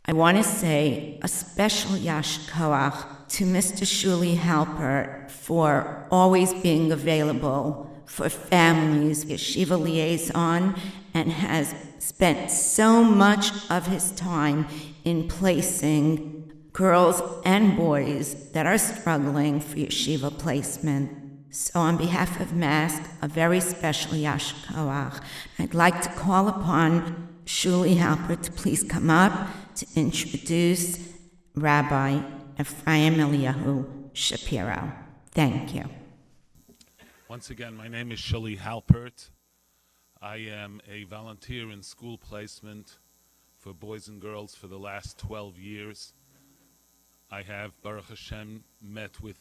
I want to say a special Yash Koach to Mr. Shuli Halpert for always being available for families, yeshiva liaison, and has spent so much of his time in placing girls and boys that are struggling for yeshiva placement. So on behalf of Mask, a very special Yash Koach, I'd like to call upon Shuli Halpert to please come up to introduce Rabbi Ephraim E. Shapiro. Thank you. Once again, my name is Shuli Halpert. I am a volunteer in school placement for boys and girls for the last 12 years. I have, Baruch Hashem, met with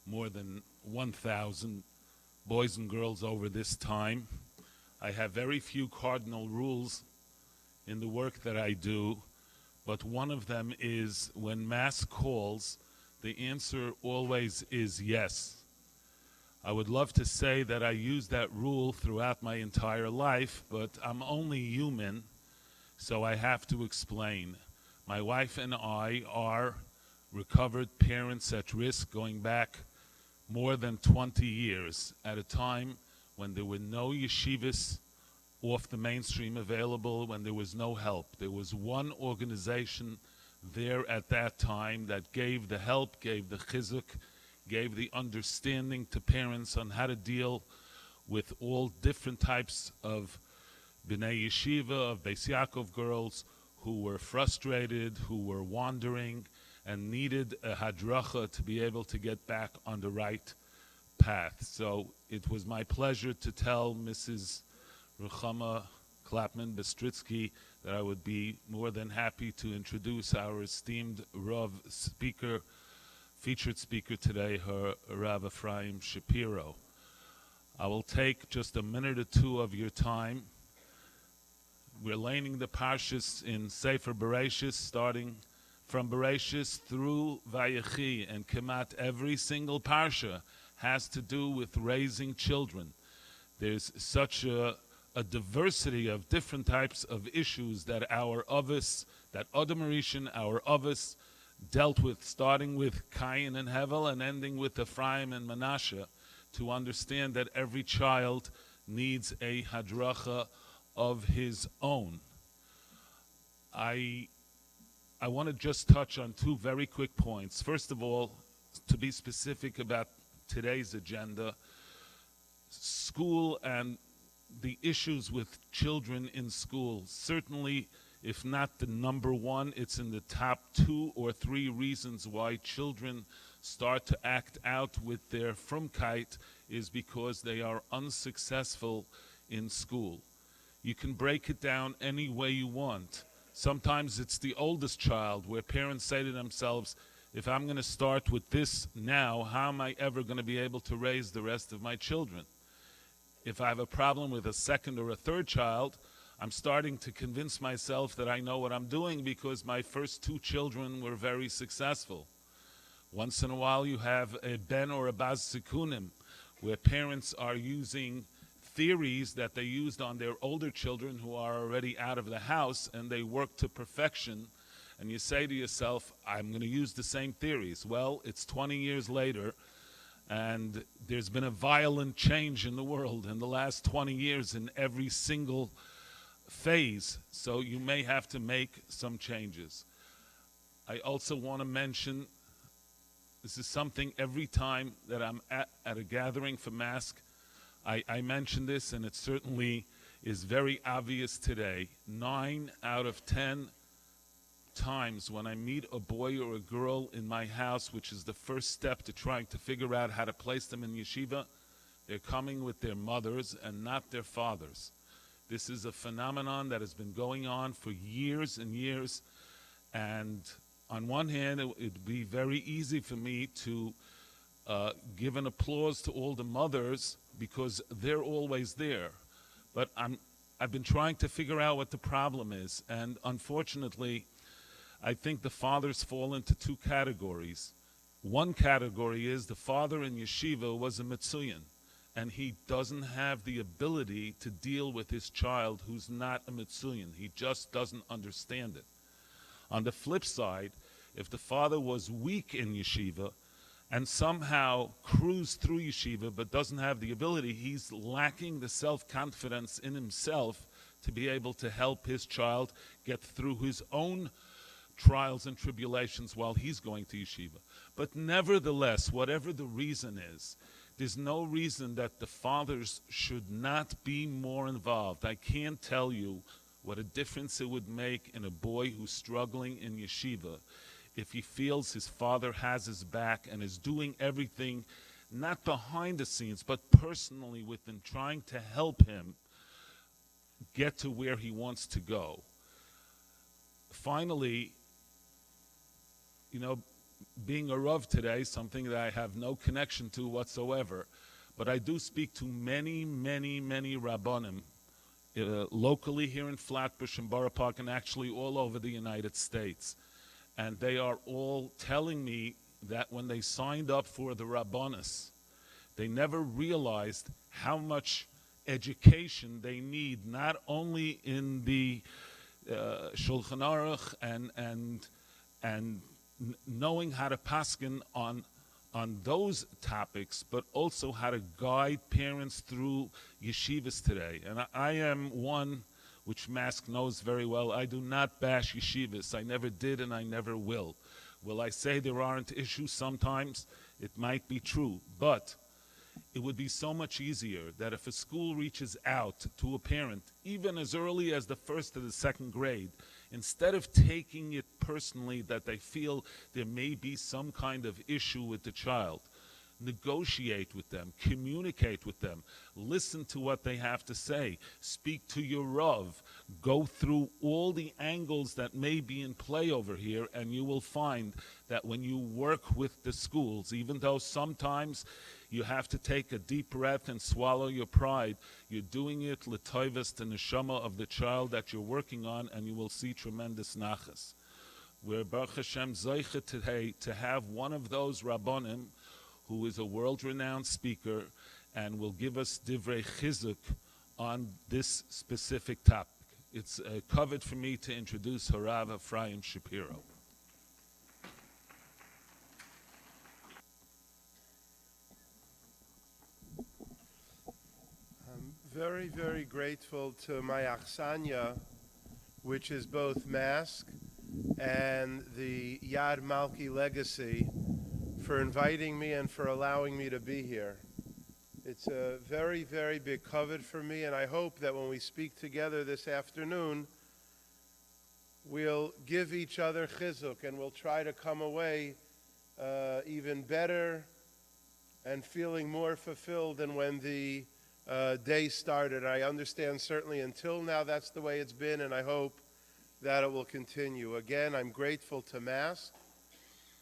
more than 1,000 boys and girls over this time. I have very few cardinal rules in the work that I do, but one of them is when Mass calls, the answer always is yes. I would love to say that I use that rule throughout my entire life, but I'm only human, so I have to explain. My wife and I are recovered parents at risk going back more than 20 years at a time when there were no yeshivas off the mainstream available, when there was no help. There was one organization there at that time that gave the help, gave the chizuk, gave the understanding to parents on how to deal with all different types of B'nai Yeshiva, of Beis Yaakov girls who were frustrated, who were wandering, and needed a hadracha to be able to get back on the right path. So it was my pleasure to tell Mrs. Ruchama Klapman-Bestritsky that I would be more than happy to introduce our esteemed Rav speaker, featured speaker today, her Rabbi Ephraim Shapiro. I will take just a minute or two of your time. We're laning the parshas in Sefer Bereshis, starting from Bereshis through Vayechi, and Kemat every single parsha has to do with raising children. There's such a diversity of different types of issues that our Avos, that Adam Rishon, our Avos, dealt with, starting with Cain and Hevel and ending with Ephraim and Manasseh, to understand that every child needs a hadracha of his own. I want to just touch on two very quick points. First of all, to be specific about today's agenda, school and the issues with children in school. Certainly, if not the number one, it's in the top 2 or 3 reasons why children start to act out with their frumkeit is because they are unsuccessful in school. You can break it down any way you want. Sometimes it's the oldest child where parents say to themselves, if I'm going to start with this now, how am I ever going to be able to raise the rest of my children? If I have a problem with a second or a third child, I'm starting to convince myself that I know what I'm doing because my first 2 children were very successful. Once in a while you have a ben or a baz sikunim, where parents are using theories that they used on their older children who are already out of the house, and they work to perfection, and you say to yourself, I'm going to use the same theories. Well, it's 20 years later, and there's been a violent change in the world in the last 20 years in every single phase, so you may have to make some changes. I also want to mention, this is something every time that I'm at a gathering for Mask, I mention this, and it certainly is very obvious today. 9 out of 10 times when I meet a boy or a girl in my house, which is the first step to trying to figure out how to place them in yeshiva, they're coming with their mothers and not their fathers. This is a phenomenon that has been going on for years and years, and on one hand, it would be very easy for me to give an applause to all the mothers because they're always there. But I've been trying to figure out what the problem is, and unfortunately, I think the fathers fall into 2 categories. One category is the father in yeshiva was a mitzuyan, and he doesn't have the ability to deal with his child who's not a mitzuyan. He just doesn't understand it. On the flip side, if the father was weak in yeshiva and somehow cruised through yeshiva but doesn't have the ability, he's lacking the self-confidence in himself to be able to help his child get through his own trials and tribulations while he's going to yeshiva. But nevertheless, whatever the reason is, there's no reason that the fathers should not be more involved. I can't tell you what a difference it would make in a boy who's struggling in yeshiva if he feels his father has his back and is doing everything, not behind the scenes, but personally within, trying to help him get to where he wants to go. Finally, being a Rav today, something that I have no connection to whatsoever, but I do speak to many, many, many Rabbanim, locally here in Flatbush and Borough Park, and actually all over the United States. And they are all telling me that when they signed up for the Rabbanis, they never realized how much education they need, not only in the Shulchan Aruch and knowing how to paskin on those topics, but also how to guide parents through yeshivas today. And I am one which Mask knows very well. I do not bash yeshivas. I never did and I never will. Will I say there aren't issues sometimes? It might be true, but it would be so much easier that if a school reaches out to a parent, even as early as the first or the second grade, instead of taking it personally that they feel there may be some kind of issue with the child, negotiate with them, communicate with them, listen to what they have to say, speak to your Rav, go through all the angles that may be in play over here, and you will find that when you work with the schools, even though sometimes you have to take a deep breath and swallow your pride, you're doing it l'toivas the neshama of the child that you're working on, and you will see tremendous nachas. We're Baruch Hashem zeicha today to have one of those Rabbanim who is a world-renowned speaker and will give us divrei chizuk on this specific topic. It's covered for me to introduce Rabbi Ephraim Shapiro. I'm very, very grateful to my achsanya, which is both Mask and the Yad Malky Legacy, for inviting me and for allowing me to be here. It's a very, very big covet for me, and I hope that when we speak together this afternoon, we'll give each other chizuk and we'll try to come away even better and feeling more fulfilled than when the day started. I understand certainly until now that's the way it's been, and I hope that it will continue. Again, I'm grateful to Mask,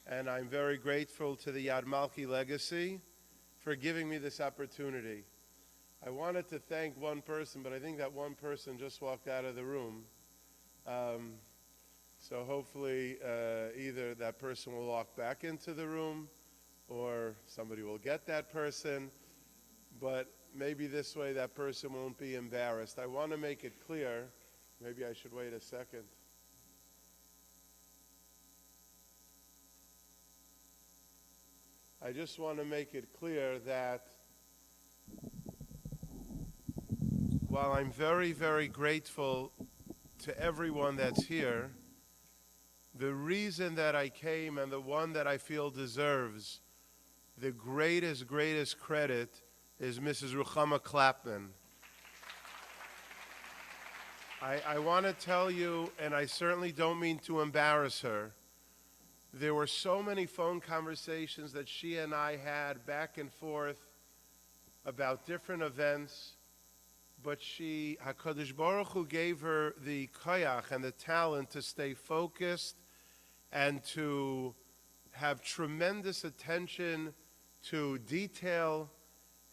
and I'm very grateful to the Yad Malky Legacy for giving me this opportunity. I wanted to thank one person, but I think that one person just walked out of the room. So hopefully either that person will walk back into the room or somebody will get that person, but maybe this way that person won't be embarrassed. I want to make it clear, maybe I should wait a second. I just want to make it clear that while I'm very, very grateful to everyone that's here, the reason that I came and the one that I feel deserves the greatest, greatest credit is Mrs. Ruchama Clapman. I want to tell you, and I certainly don't mean to embarrass her, there were so many phone conversations that she and I had back and forth about different events, but HaKadosh Baruch Hu gave her the koyach and the talent to stay focused and to have tremendous attention to detail.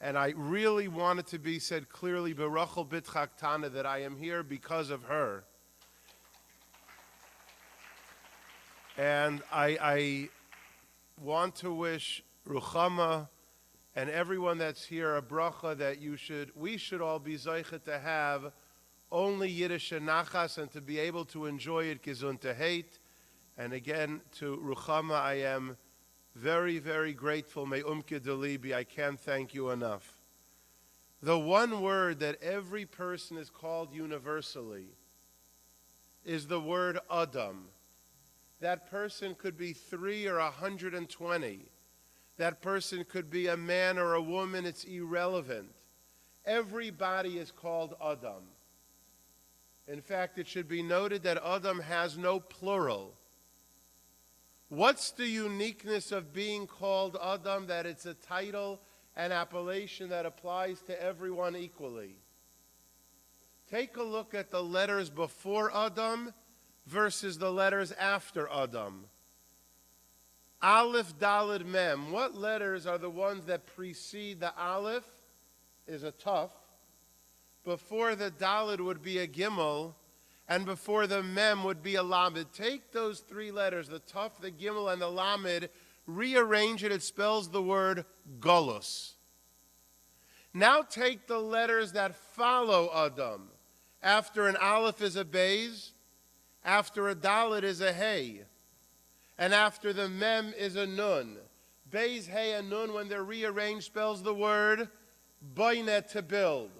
And I really want it to be said clearly, Berachel B'Tchak Tana, that I am here because of her. And I want to wish Ruchama and everyone that's here a bracha that we should all be zeicha to have only Yiddish and nachas and to be able to enjoy it gesund to hate. And again, to Ruchama, I am very, very grateful. Me'umke delibi, I can't thank you enough. The one word that every person is called universally is the word Adam. That person could be 3 or 120. That person could be a man or a woman. It's irrelevant. Everybody is called Adam. In fact, it should be noted that Adam has no plural. What's the uniqueness of being called Adam? That it's a title, an appellation that applies to everyone equally. Take a look at the letters before Adam versus the letters after Adam. Aleph, Daled, Mem. What letters are the ones that precede the Aleph? Is a Tuf. Before the Daled would be a Gimel, and before the Mem would be a Lamed. Take those 3 letters, the Tuf, the Gimel, and the Lamed, rearrange it, it spells the word Golus. Now take the letters that follow Adam. After an Aleph is a Beis, after a Dalet is a Hey, and after the Mem is a Nun. Beis, Hey, and Nun, when they're rearranged, spells the word Boine, to build.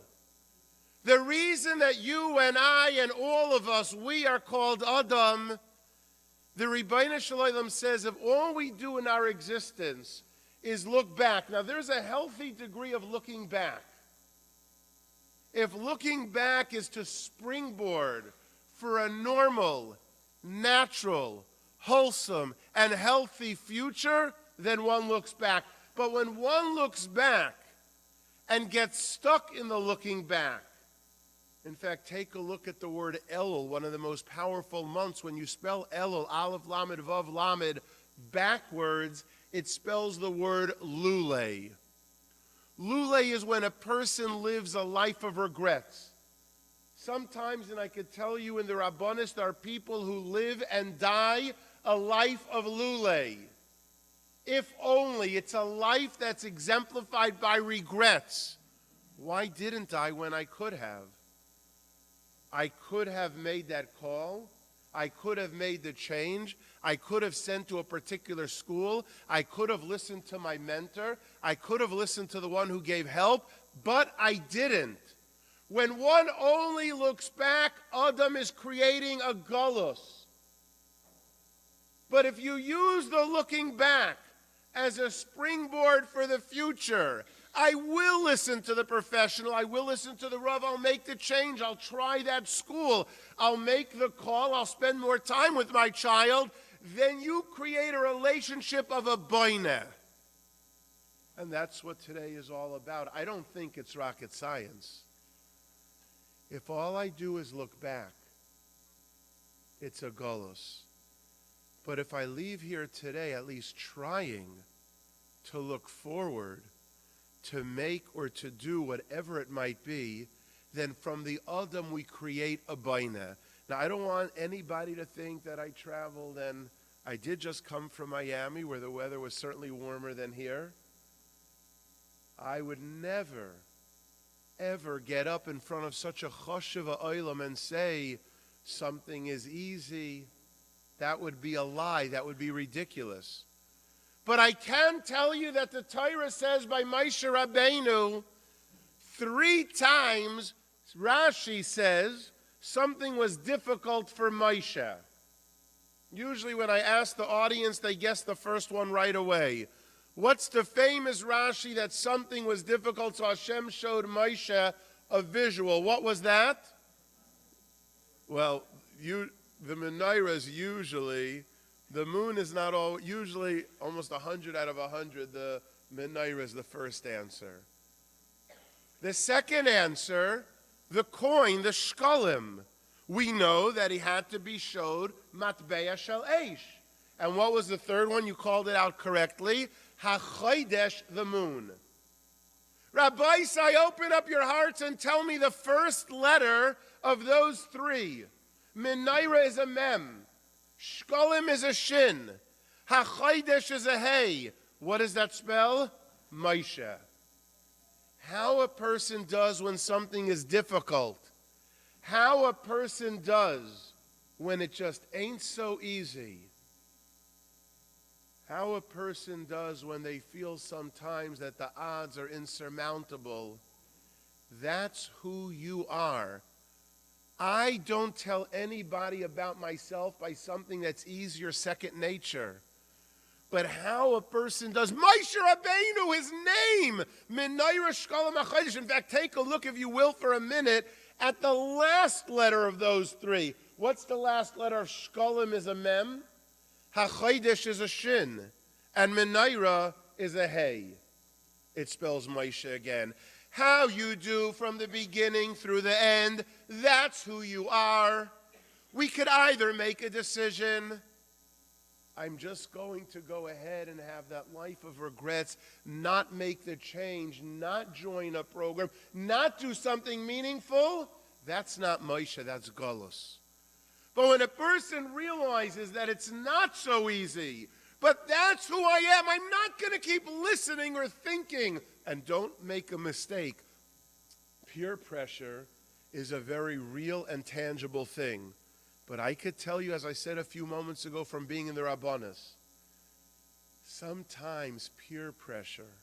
The reason that you and I and all of us, we are called Adam, the Ribbono Shel Olam says, if all we do in our existence is look back. Now, there's a healthy degree of looking back. If looking back is to springboard for a normal, natural, wholesome, and healthy future, then one looks back. But when one looks back and gets stuck in the looking back, in fact, take a look at the word Elul, one of the most powerful months. When you spell Elul, Aleph, Lamed, Vav, Lamed, backwards, it spells the word Lule. Lule is when a person lives a life of regrets. Sometimes, and I could tell you in the Rabbanis, there are people who live and die a life of Lule. If only, it's a life that's exemplified by regrets. Why didn't I when I could have? I could have made that call. I could have made the change. I could have sent to a particular school. I could have listened to my mentor. I could have listened to the one who gave help, but I didn't. When one only looks back, Adam is creating a gullus. But if you use the looking back as a springboard for the future, I will listen to the professional. I will listen to the Rav. I'll make the change. I'll try that school. I'll make the call. I'll spend more time with my child. Then you create a relationship of a boine. And that's what today is all about. I don't think it's rocket science. If all I do is look back, it's a golus. But if I leave here today at least trying to look forward, to make or to do whatever it might be, then from the Adam we create a baina. Now, I don't want anybody to think that I traveled, and I did just come from Miami, where the weather was certainly warmer than here. I would never, ever get up in front of such a choshev olam and say something is easy. That would be a lie. That would be ridiculous. But I can tell you that the Torah says by Moshe Rabbeinu, 3 times, Rashi says, something was difficult for Moshe. Usually when I ask the audience, they guess the first one right away. What's the famous Rashi that something was difficult, so Hashem showed Moshe a visual? What was that? Well, the menorahs usually... The moon is not all, usually almost 100 out of 100, the menorah is the first answer. The second answer, the coin, the shkalim. We know that he had to be showed matbeya shel eish. And what was the third one? You called it out correctly. HaChodesh, the moon. Rabbis, I open up your hearts and tell me the first letter of those 3. Menorah is a mem. Shkolim is a shin. HaChodesh is a hey. What does that spell? Moshe. How a person does when something is difficult. How a person does when it just ain't so easy. how a person does when they feel sometimes that the odds are insurmountable. That's who you are. I don't tell anybody about myself by something that's easy or second nature. But how a person does, Moshe Rabbeinu, his name, Minayra Shkolim HaChodesh. In fact, take a look, if you will, for a minute, at the last letter of those three. What's the last letter of Shkolim? Is a mem, HaChodesh is a shin, and Minayra is a hey. It spells Moshe again. How you do from the beginning through the end, that's who you are. We could either make a decision, I'm just going to go ahead and have that life of regrets, not make the change, not join a program, not do something meaningful. That's not Moshe, that's Golus. But when a person realizes that it's not so easy, but that's who I am, I'm not going to keep listening or thinking. And don't make a mistake. Peer pressure is a very real and tangible thing. But I could tell you, as I said a few moments ago from being in the Rabbanis, sometimes peer pressure,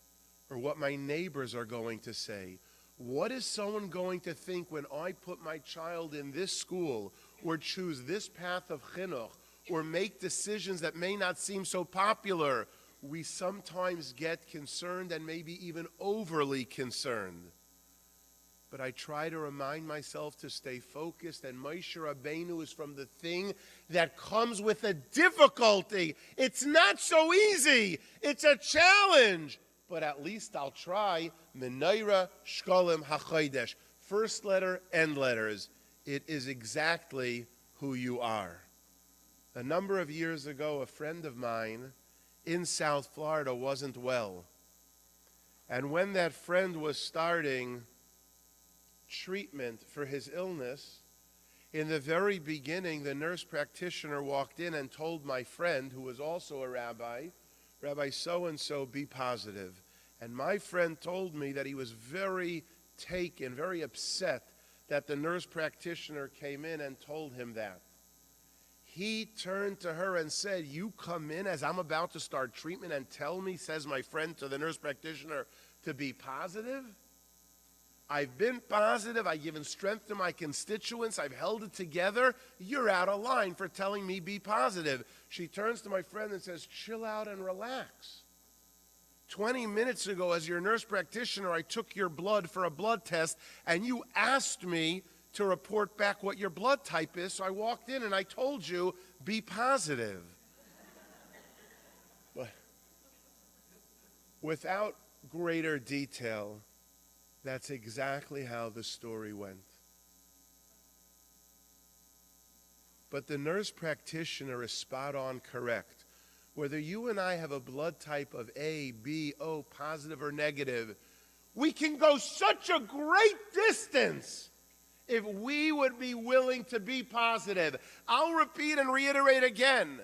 or what my neighbors are going to say, what is someone going to think when I put my child in this school, or choose this path of chinuch, or make decisions that may not seem so popular? We sometimes get concerned and maybe even overly concerned. But I try to remind myself to stay focused, and Moshe Rabbeinu is from the thing that comes with a difficulty. It's not so easy. It's a challenge. But at least I'll try. Minayra Shkolim HaChodesh. First letter, end letters. It is exactly who you are. A number of years ago, a friend of mine in South Florida wasn't well. And when that friend was starting treatment for his illness, in the very beginning, the nurse practitioner walked in and told my friend, who was also a rabbi, Rabbi so-and-so, be positive. And my friend told me that he was very taken, very upset that the nurse practitioner came in and told him that. He turned to her and said, you come in as I'm about to start treatment and tell me, says my friend to the nurse practitioner, to be positive? I've been positive. I've given strength to my constituents. I've held it together. You're out of line for telling me be positive. She turns to my friend and says, chill out and relax. 20 minutes ago, as your nurse practitioner, I took your blood for a blood test, and you asked me to report back what your blood type is, so I walked in and I told you, be positive. But without greater detail, that's exactly how the story went. But the nurse practitioner is spot on correct. Whether you and I have a blood type of A, B, O, positive or negative, we can go such a great distance if we would be willing to be positive. I'll repeat and reiterate again.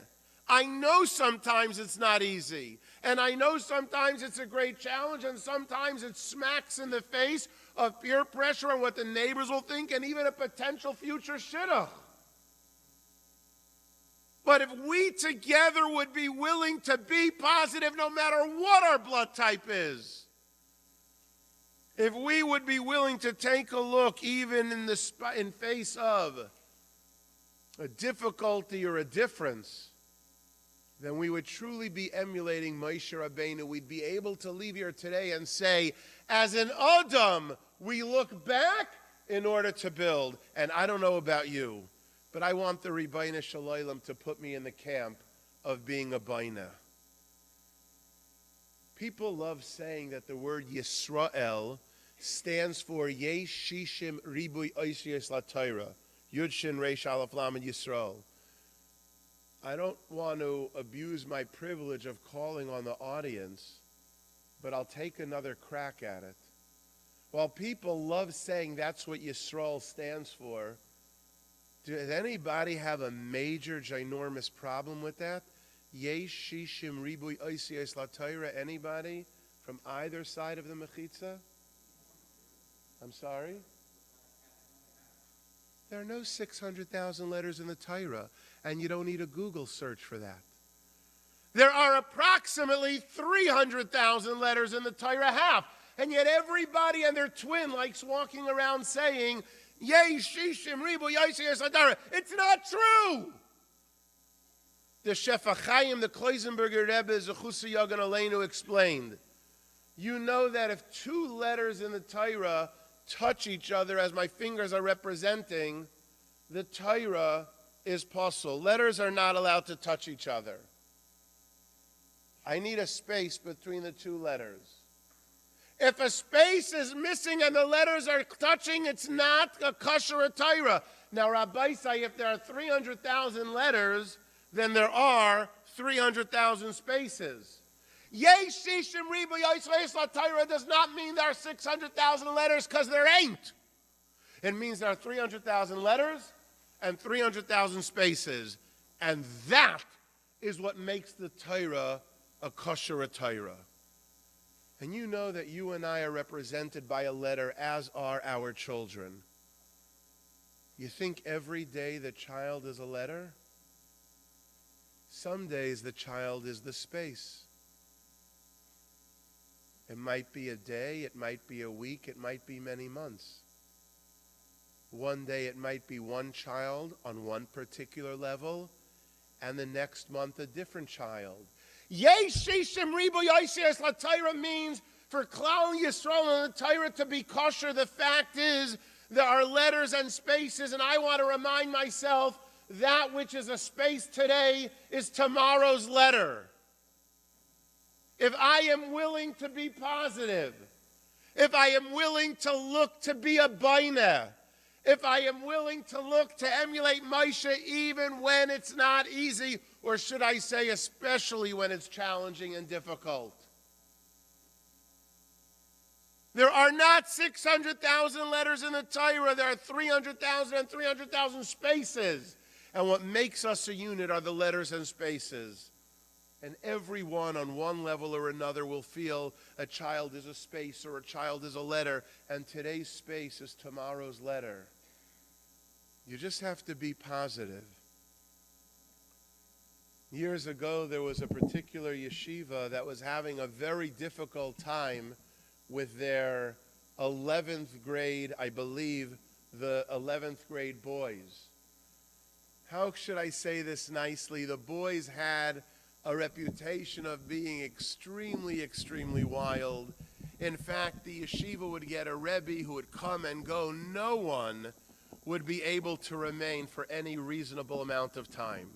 I know sometimes it's not easy. And I know sometimes it's a great challenge, and sometimes it smacks in the face of peer pressure and what the neighbors will think, and even a potential future shidduch. But if we together would be willing to be positive no matter what our blood type is, if we would be willing to take a look even in face of a difficulty or a difference, then we would truly be emulating Moshe Rabbeinu. We'd be able to leave here today and say, as an Adam, we look back in order to build. And I don't know about you, but I want the Ribbono Shel Olam to put me in the camp of being a Baina. People love saying that the word Yisrael stands for Yesh Shishim Ribui Oisiyos LaTorah, Yud Shin Reish Aleph Lamed Yisrael. I don't want to abuse my privilege of calling on the audience, but I'll take another crack at it. While people love saying that's what Yisrael stands for, does anybody have a major, ginormous problem with that? Yesh Shishim Ribui Oisiyos LaTorah. Anybody from either side of the Mechitza? I'm sorry? There are no 600,000 letters in the Torah, and you don't need a Google search for that. There are approximately 300,000 letters in the Torah half. And yet everybody and their twin likes walking around saying, Yay, Shishim, Ribu, Yosei, Sadara. It's not true. The Shefa Chaim, the Kloisenberger Rebbe, Zechusa Yagan Aleinu explained, you know that if two letters in the Torah touch each other as my fingers are representing, the Torah is pasul. Letters are not allowed to touch each other. I need a space between the two letters. If a space is missing and the letters are touching, it's not a kosher Torah. Now, Rabbi say if there are 300,000 letters, then there are 300,000 spaces. Yei shishim ribu yisrael Torah does not mean there are 600,000 letters, because there ain't. It means there are 300,000 letters and 300,000 spaces. And that is what makes the Torah a kosher Torah. And you know that you and I are represented by a letter, as are our children. You think every day the child is a letter? Some days the child is the space. It might be a day, it might be a week, it might be many months. One day it might be one child on one particular level, and the next month a different child. Yei shishim ribu yosei la Torah means for Klal Yisrael and the Torah to be kosher. The fact is there are letters and spaces, and I want to remind myself that which is a space today is tomorrow's letter. If I am willing to be positive, if I am willing to look to be a baina, if I am willing to look to emulate Moshe even when it's not easy, or should I say especially when it's challenging and difficult. There are not 600,000 letters in the Torah. There are 300,000 and 300,000 spaces. And what makes us a unit are the letters and spaces. And everyone on one level or another will feel a child is a space or a child is a letter, and today's space is tomorrow's letter. You just have to be positive. Years ago, there was a particular yeshiva that was having a very difficult time with their 11th grade, I believe, the 11th grade boys. How should I say this nicely? The boys had a reputation of being extremely, extremely wild. In fact, the yeshiva would get a rebbe who would come and go. No one would be able to remain for any reasonable amount of time.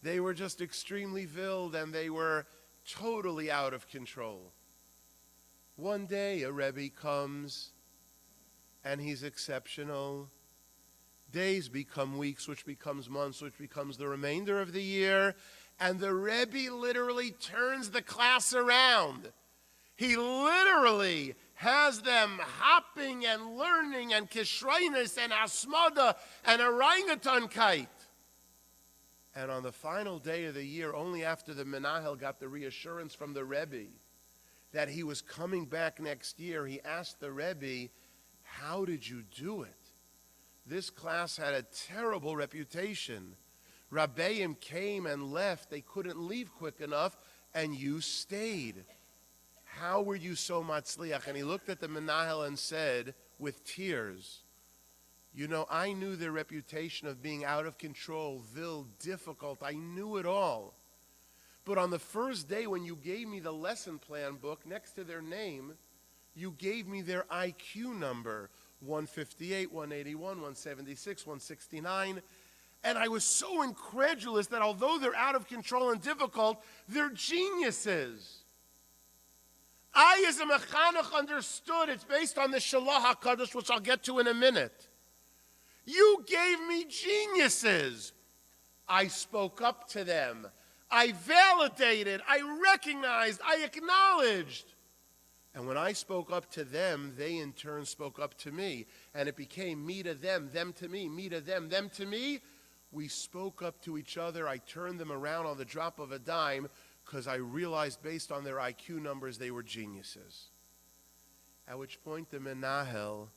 They were just extremely wild, and they were totally out of control. One day, a rebbe comes, and he's exceptional. Days become weeks, which becomes months, which becomes the remainder of the year. And the Rebbe literally turns the class around. He literally has them hopping and learning and kishreines and asmada and orangutan kite. And on the final day of the year, only after the Menahel got the reassurance from the Rebbe that he was coming back next year, he asked the Rebbe, how did you do it? This class had a terrible reputation. Rabbeim came and left. They couldn't leave quick enough, and you stayed. How were you so matzliach? And he looked at the Menahel and said, with tears, you know, I knew their reputation of being out of control, vil, difficult. I knew it all. But on the first day when you gave me the lesson plan book, next to their name, you gave me their IQ number, 158, 181, 176, 169. And I was so incredulous that although they're out of control and difficult, they're geniuses. I, as a mechanech, understood it's based on the Shalah HaKadosh, which I'll get to in a minute. You gave me geniuses. I spoke up to them. I validated. I recognized. I acknowledged. And when I spoke up to them, they in turn spoke up to me. And it became me to them to me, me to them to me. We spoke up to each other. I turned them around on the drop of a dime because I realized based on their IQ numbers, they were geniuses. At which point the Menahel,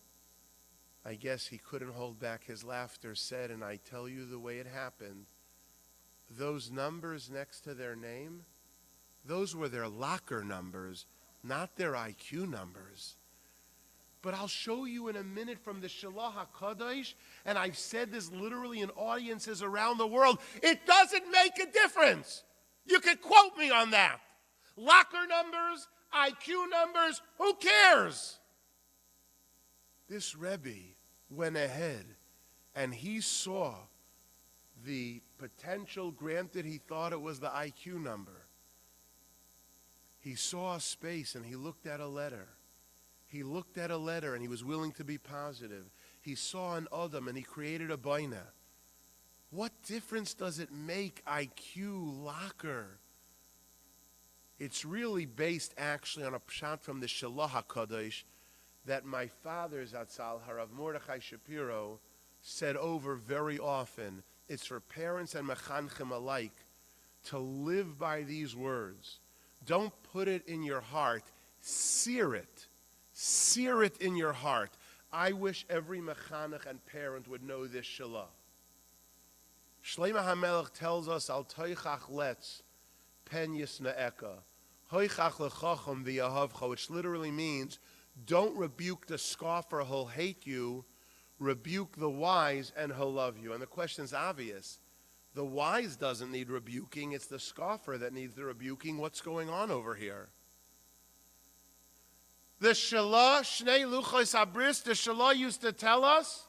I guess he couldn't hold back his laughter, said, and I tell you the way it happened, those numbers next to their name Those were their locker numbers, not their IQ numbers. But I'll show you in a minute from the Shalach HaKadosh, and I've said this literally in audiences around the world, it doesn't make a difference. You could quote me on that. Locker numbers, IQ numbers, who cares? This Rebbe went ahead and he saw the potential, granted he thought it was the IQ number. He saw a space and he looked at a letter. He looked at a letter and he was willing to be positive. He saw an Adam and he created a Baina. What difference does it make, IQ, locker? It's really based actually on a pshat from the Shalach HaKadosh that my father, Zatzal, Harav Mordechai Shapiro, said over very often. It's for parents and mechanchim alike to live by these words. Don't put it in your heart. Sear it. Sear it in your heart. I wish every mechanech and parent would know this Shalah. Shlomo HaMelech tells us, Al toichach letz pen yisna'eka, hoichach lechacham v'yahavcha, which literally means, don't rebuke the scoffer, he'll hate you. Rebuke the wise and he'll love you. And the question's obvious. The wise doesn't need rebuking. It's the scoffer that needs the rebuking. What's going on over here? The Shalah, Shnei Luchos Abris, the Shalah used to tell us,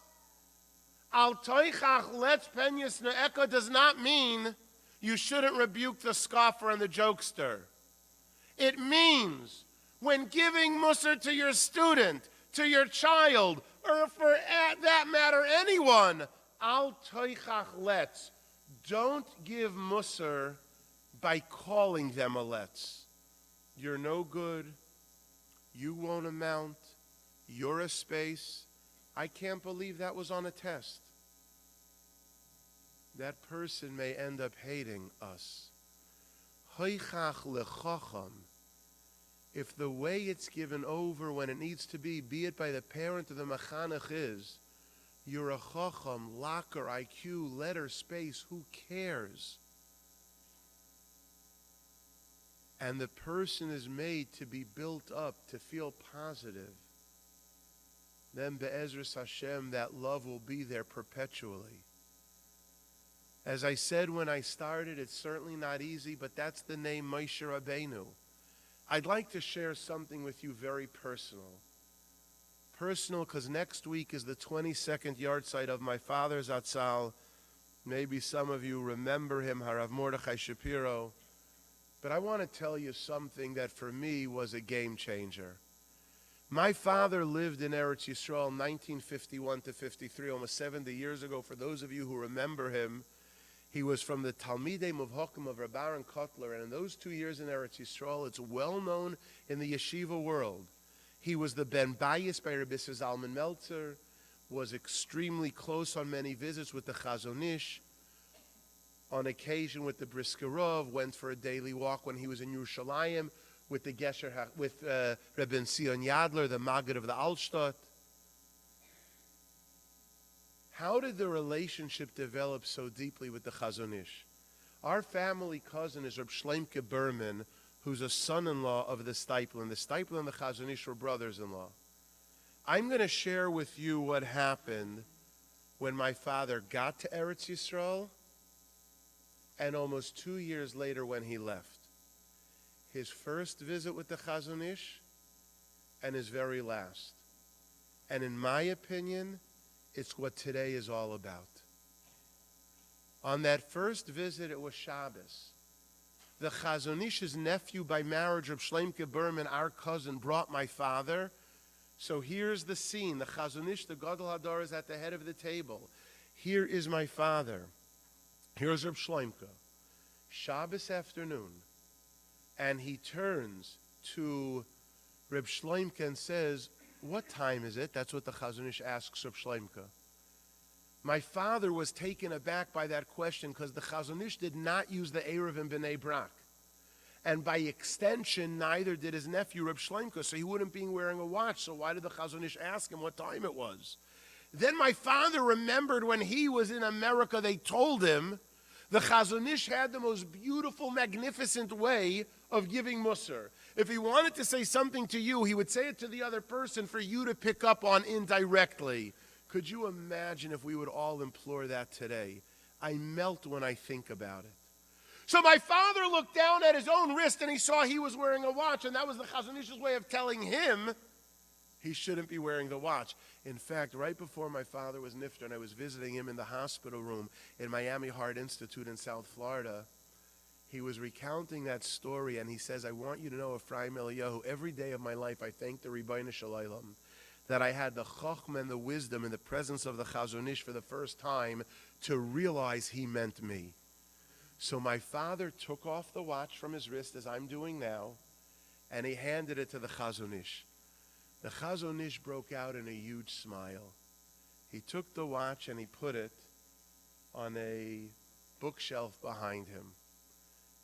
Al toichach letz pen yisna'eka does not mean you shouldn't rebuke the scoffer and the jokester. It means when giving musar to your student, to your child, or for that matter anyone, al toichach letz, don't give musar by calling them a letz. You're no good. You won't amount. You're a space. I can't believe that was on a test. That person may end up hating us. Hoichach lechacham. If the way it's given over when it needs to be it by the parent or the mechanech is, you're a chacham, locker, IQ, letter, space, who cares? And the person is made to be built up, to feel positive. Then be'ezras Hashem, that love will be there perpetually. As I said when I started, it's certainly not easy, but that's the name Moshe Rabbeinu. I'd like to share something with you very personal. Personal because next week is the 22nd yard site of my father, Zatzal. Maybe some of you remember him, Harav Mordechai Shapiro. But I want to tell you something that for me was a game changer. My father lived in Eretz Yisrael 1951 to 53, almost 70 years ago. For those of you who remember him, he was from the Talmidei Muvhakim of Reb Aaron Kotler, and in those 2 years in Eretz Yisrael, it's well known in the yeshiva world. He was the Ben Bayis by Rabbi Zalman Meltzer, was extremely close on many visits with the Chazon Ish, on occasion with the Briskerov, went for a daily walk when he was in Yerushalayim with the Gesher, with Rebbe Sion Yadler, the Maggid of the Altstadt. How did the relationship develop so deeply with the Chazon Ish? Our family cousin is Reb Shloimke Berman, who's a son-in-law of the Steipler, and the Steipler and the Chazon Ish were brothers-in-law. I'm going to share with you what happened when my father got to Eretz Yisrael and almost 2 years later when he left. His first visit with the Chazon Ish and his very last. And in my opinion, it's what today is all about. On that first visit, it was Shabbos. The Chazon Ish's nephew by marriage, Reb Shloimke Berman, our cousin, brought my father. So here's the scene. The Chazon Ish, the Gadol Hador, is at the head of the table. Here is my father. Here's Reb Shloimke. Shabbos afternoon. And he turns to Reb Shloimke and says, what time is it? That's what the Chazon Ish asks Reb Shloimke. My father was taken aback by that question because the Chazon Ish did not use the Erev in Bnei Brak. And by extension, neither did his nephew Reb Shloimke, so he wouldn't be wearing a watch. So why did the Chazon Ish ask him what time it was? Then my father remembered when he was in America, they told him The Chazon Ish had the most beautiful, magnificent way of giving musar. If he wanted to say something to you, he would say it to the other person for you to pick up on indirectly. Could you imagine if we would all implore that today? I melt when I think about it. So my father looked down at his own wrist and he saw he was wearing a watch, and that was the Chazon Ish's way of telling him he shouldn't be wearing the watch. In fact, right before my father was nifter and I was visiting him in the hospital room in Miami Heart Institute in South Florida, he was recounting that story, and he says, I want you to know, Ephraim E, every day of my life I thank the Ribbono Shel Olam that I had the chachma and the wisdom in the presence of the Chazon Ish for the first time to realize he meant me. So my father took off the watch from his wrist, as I'm doing now, and he handed it to the Chazon Ish. The Chazon Ish broke out in a huge smile. He took the watch and he put it on a bookshelf behind him.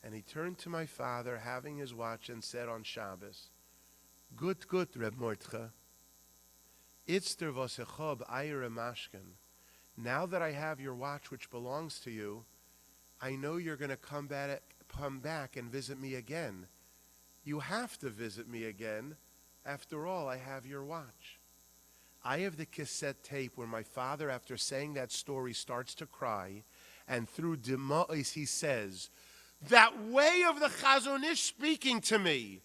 And he turned to my father, having his watch, and said on Shabbos, Gut, Reb Mordcha. Itzter v'sechob ayre mashken. Now that I have your watch, which belongs to you, I know you're going to come back and visit me again. You have to visit me again. After all, I have your watch. I have the cassette tape where my father, after saying that story, starts to cry, and through dema'is he says, that way of the Chazon Ish speaking to me,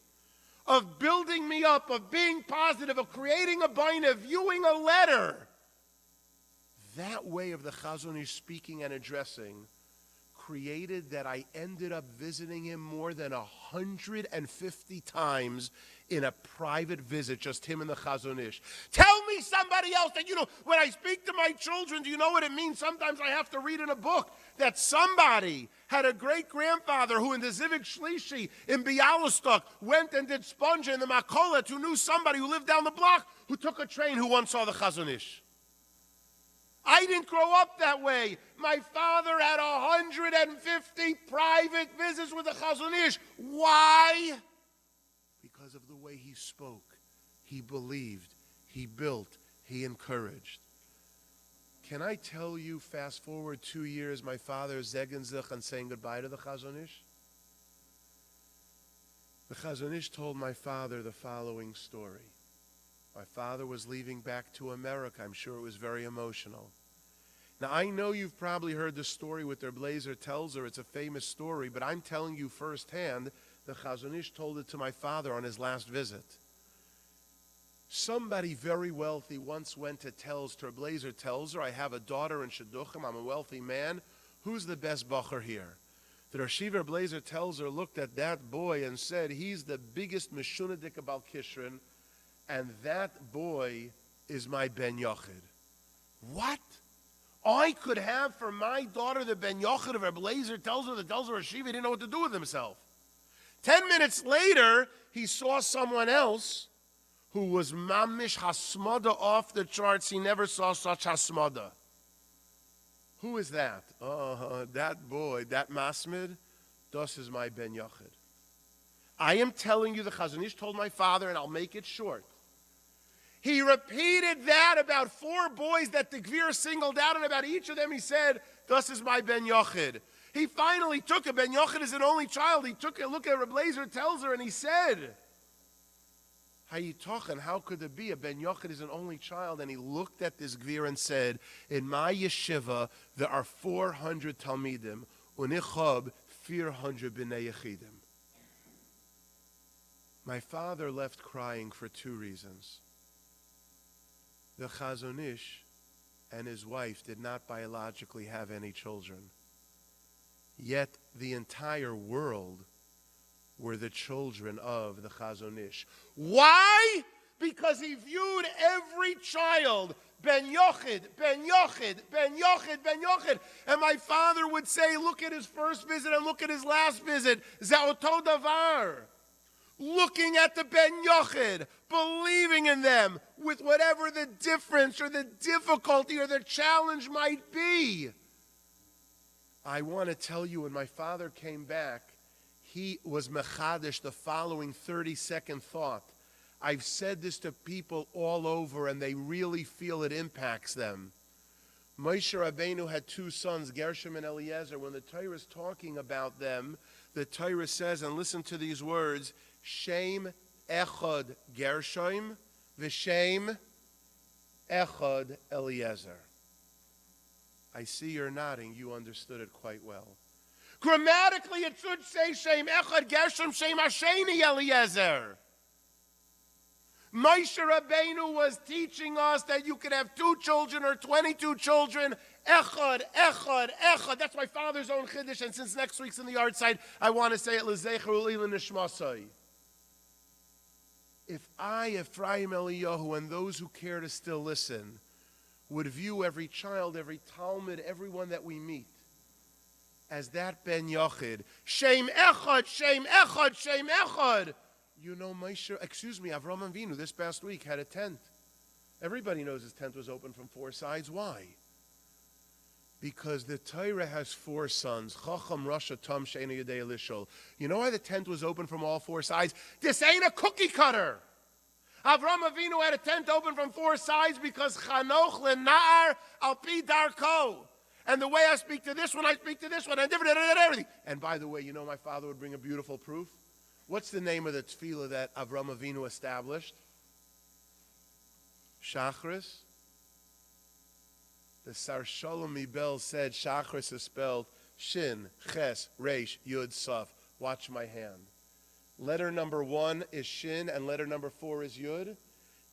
of building me up, of being positive, of creating a baina, viewing a letter, that way of the Chazon Ish speaking and addressing created that I ended up visiting him more than 150 times in a private visit, just him and the Chazon Ish. Tell me somebody else that, when I speak to my children, do you know what it means? Sometimes I have to read in a book that somebody had a great-grandfather who in the Zivik Shlishi in Bialystok went and did sponge in the Makolet, who knew somebody who lived down the block who took a train who once saw the Chazon Ish. I didn't grow up that way. My father had 150 private visits with the Chazon Ish. Why? Because of the way he spoke, he believed, he built, he encouraged. Can I tell you, fast forward 2 years, my father is Zegen Zich and saying goodbye to the Chazon Ish? The Chazon Ish told my father the following story. My father was leaving back to America. I'm sure it was very emotional. Now, I know you've probably heard the story with their blazer tells her. It's a famous story, but I'm telling you firsthand, the Chazon Ish told it to my father on his last visit. Somebody very wealthy once went to tells her, blazer tells her, I have a daughter in Shidduchim, I'm a wealthy man. Who's the best bacher here? The Rosh Yeshiva blazer tells her, looked at that boy and said, he's the biggest Meshunadik Abal Kishrin, and that boy is my Ben Yochid. What? I could have for my daughter the Ben Yochid of her blazer tells her, Rosh Yeshiva didn't know what to do with himself. 10 minutes later, he saw someone else who was mamish hasmada off the charts. He never saw such hasmada. Who is that? That boy, that masmid, das is my Ben Yochid. I am telling you, the Chazon Ish told my father, and I'll make it short. He repeated that about 4 boys that the Gvir singled out, and about each of them he said, das is my Ben Yochid. He finally took a Ben Yochid as an only child. He took a look at Reb Blazer tells her, and he said, how could there be? A Ben Yochid is an only child. And he looked at this Gvir and said, in my yeshiva, there are 400 Talmidim, unichab 400 B'nei Yechidim. My father left crying for 2 reasons. The Chazon Ish and his wife did not biologically have any children. Yet the entire world were the children of the Chazon Ish. Why? Because he viewed every child, Ben Yochid, Ben Yochid, Ben Yochid, Ben Yochid. And my father would say, look at his first visit and look at his last visit. Za'oto davar. Looking at the Ben Yochid, believing in them with whatever the difference or the difficulty or the challenge might be. I want to tell you, when my father came back, he was mechadish the following 30-second thought. I've said this to people all over, and they really feel it impacts them. Moshe Rabbeinu had two sons, Gershom and Eliezer. When the Torah is talking about them, the Torah says, and listen to these words, Shem Echad Gershom, V'Shem Echad Eliezer. I see you're nodding. You understood it quite well. Grammatically, it should say Shem Echad Gershom, Shem Hasheni Eliezer. Moshe Rabbeinu was teaching us that you could have 2 children or 22 children. Echad, echad, echad. That's my father's own chiddush, and since next week's in the art side, I want to say it l'zecher u'l'ilin nishmasai. If I, Ephraim Eliyahu, and those who care to still listen, would view every child, every Talmud, everyone that we meet, as that Ben Yochid, Shem Echad, Shem Echad, Shem Echad. You know, Avraham Avinu this past week had a tent. Everybody knows his tent was open from 4 sides. Why? Because the Torah has 4 sons. Chacham, Rasha, Tam, Sheina, Yadei, Lishol. You know why the tent was open from all 4 sides? This ain't a cookie cutter. Avraham Avinu had a tent open from 4 sides because Chanoch le'na'ar al pi darko. And the way I speak to this one, I speak to this one, and different, everything. And by the way, you know my father would bring a beautiful proof? What's the name of the Tefilah that Avraham Avinu established? Shachris. The Sar Shalom Mibel said Shachris is spelled Shin, Ches, Resh, Yud, Saf. Watch my hand. Letter number 1 is Shin, and letter number 4 is Yud.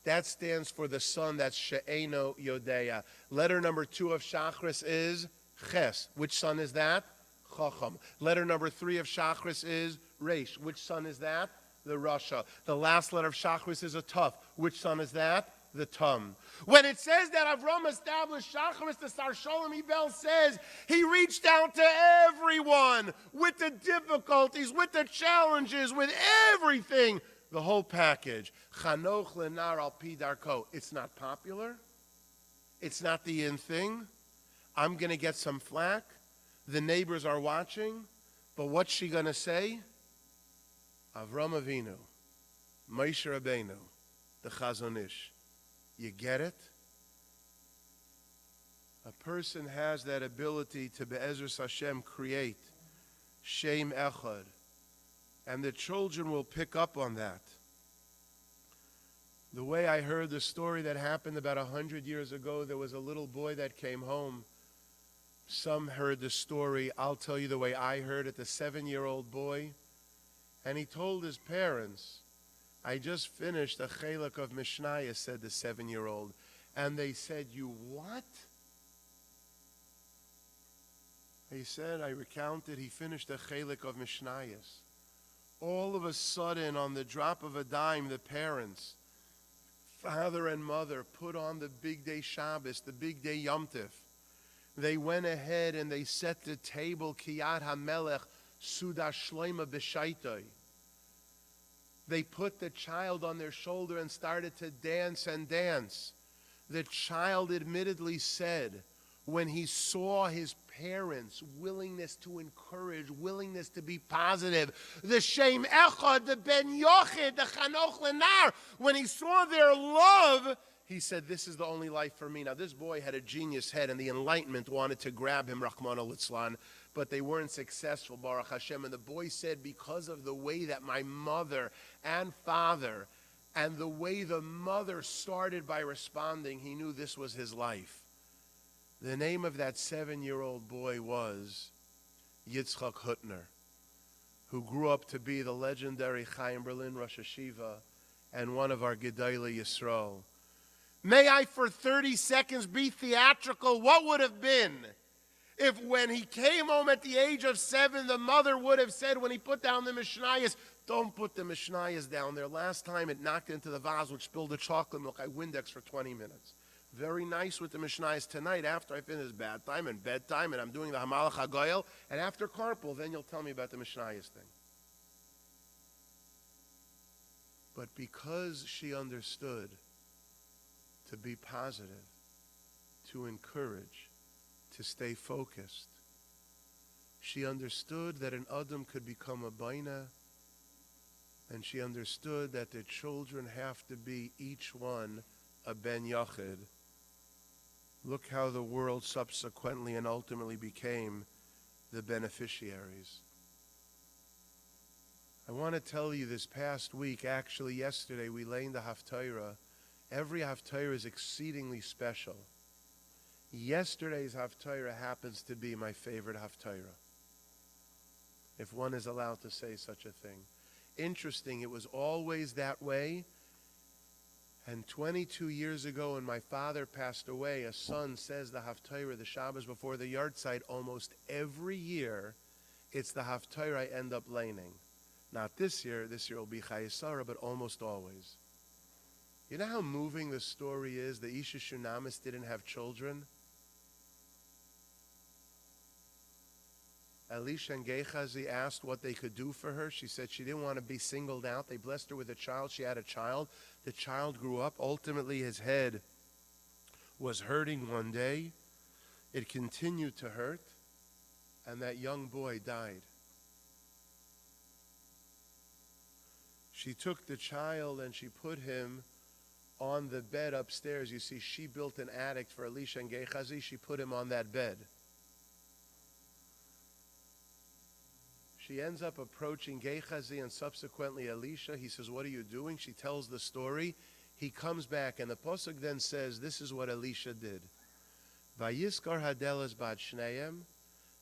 That stands for the son, that's She'eno Yodea. Letter number 2 of Shachris is Ches. Which son is that? Chacham. Letter number 3 of Shachris is Resh. Which son is that? The Rasha. The last letter of Shachris is a Tuf. Which son is that? The Tum. When it says that Avram established Shachris, the Sar Shalom Ibel says he reached out to everyone with the difficulties, with the challenges, with everything. The whole package. Chanoch lenar al pi darko. It's not popular. It's not the in thing. I'm going to get some flack. The neighbors are watching. But what's she going to say? Avram Avinu, Moshe Rabbeinu, the Chazon Ish. You get it? A person has that ability to Be'ezras Hashem create Shem Echad. And the children will pick up on that. The way I heard the story that happened about 100 years ago, there was a little boy that came home. Some heard the story. I'll tell you the way I heard it. The 7-year-old boy. And he told his parents, I just finished a chelak of Mishnayos, said the 7-year-old. And they said, you what? He said, I recounted, he finished a chelak of Mishnayos. All of a sudden, on the drop of a dime, the parents, father and mother, put on the big day Shabbos, the big day Yom Tif. They went ahead and they set the table, Kiyat HaMelech, Suda Shleima B'Shaitoi. They put the child on their shoulder and started to dance and dance. The child admittedly said, when he saw his parents' willingness to encourage, willingness to be positive, the Shem Echad, the Ben Yochid, the Chanoch Lenar, when he saw their love, he said, this is the only life for me. Now, this boy had a genius head, and the Enlightenment wanted to grab him, Rahman al-Litzlan, but they weren't successful, Baruch Hashem. And the boy said, because of the way that my mother and father, and the way the mother started by responding, he knew this was his life. The name of that 7-year-old boy was Yitzchak Hutner, who grew up to be the legendary Chaim Berlin Rosh Hashiva and one of our Gedolei Yisrael. May I for 30 seconds be theatrical? What would have been if when he came home at the age of 7, the mother would have said when he put down the Mishnayos, don't put the Mishnayos down there. Last time it knocked into the vase which spilled the chocolate milk. I Windex for 20 minutes. Very nice with the Mishnayos tonight after I finish bath time and bedtime and I'm doing the Hamalach HaGoyel. And after carpool, then you'll tell me about the Mishnayos thing. But because she understood to be positive, to encourage, to stay focused, she understood that an Adam could become a Baina, and she understood that the children have to be each one a Ben Yachid. Look how the world subsequently and ultimately became the beneficiaries. I want to tell you this past week, actually yesterday, we learned the Haftarah. Every Haftarah is exceedingly special. Yesterday's Haftarah happens to be my favorite Haftarah, if one is allowed to say such a thing. Interesting, it was always that way. And 22 years ago, when my father passed away, a son says the Haftarah, the Shabbos before the yahrzeit, almost every year, it's the Haftarah I end up laning. Not this year will be Chayesara, but almost always. You know how moving the story is? The Isha Shunamis didn't have children. Elisha and Gehazi asked what they could do for her. She said she didn't want to be singled out. They blessed her with a child. She had a child. The child grew up. Ultimately, his head was hurting one day. It continued to hurt, and that young boy died. She took the child and she put him on the bed upstairs. You see, she built an attic for Elisha and Gehazi. She put him on that bed. She ends up approaching Gehazi and subsequently Elisha. He says, "What are you doing?" She tells the story. He comes back, and the Pasuk then says, this is what Elisha did. Vayiskar hadelas bad shneim,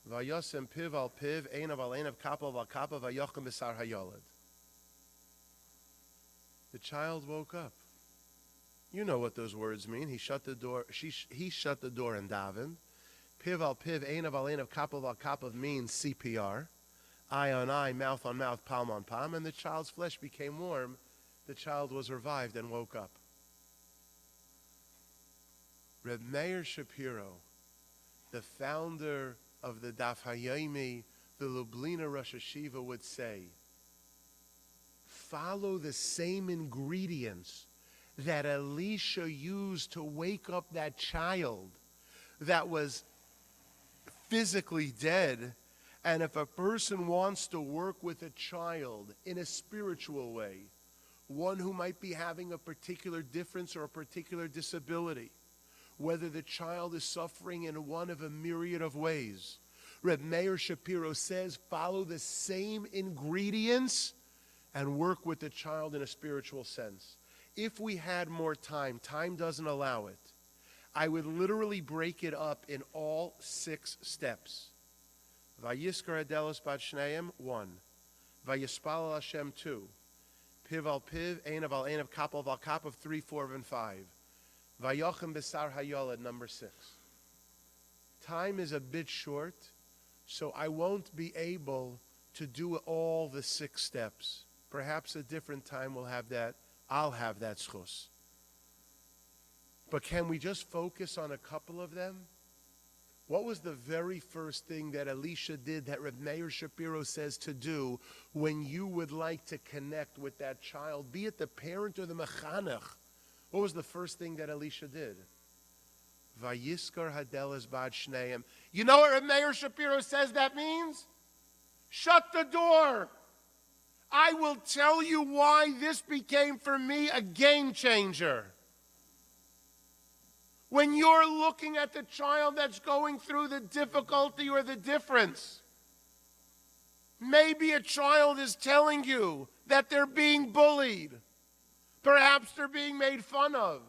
vayosem piv al piv, einav al einav, kapav al kapav, vayochem b'sar hayolad. The child woke up. You know what those words mean. He shut the door. He shut the door and davened. Piv al piv, einav al einav, kapav al kapav means CPR. Eye on eye, mouth on mouth, palm on palm, and the child's flesh became warm. The child was revived and woke up. Reb Meir Shapiro, the founder of the Daf Hayomi, the Lublina Rosh Hashiva, would say, follow the same ingredients that Elisha used to wake up that child that was physically dead. And if a person wants to work with a child in a spiritual way, one who might be having a particular difference or a particular disability, whether the child is suffering in one of a myriad of ways, Reb Meir Shapiro says, follow the same ingredients and work with the child in a spiritual sense. If we had more time, time doesn't allow it, I would literally break it up in all 6 steps. Vayiskar hadelos bat shneim, 1. Vayispal Hashem, 2. Piv al piv, einav al einav, kapav al kapav, 3, 4, and 5. Vayochem b'sar hayolad, number 6. Time is a bit short, so I won't be able to do all the 6 steps. Perhaps a different time we'll have that. I'll have that schus. But can we just focus on a couple of them? What was the very first thing that Elisha did that Reb Meir Shapiro says to do when you would like to connect with that child, be it the parent or the mechanech? What was the first thing that Elisha did? Vayiskar hadelas bad shneim. You know what Reb Meir Shapiro says that means? Shut the door. I will tell you why this became for me a game changer. When you're looking at the child that's going through the difficulty or the difference, maybe a child is telling you that they're being bullied. Perhaps they're being made fun of.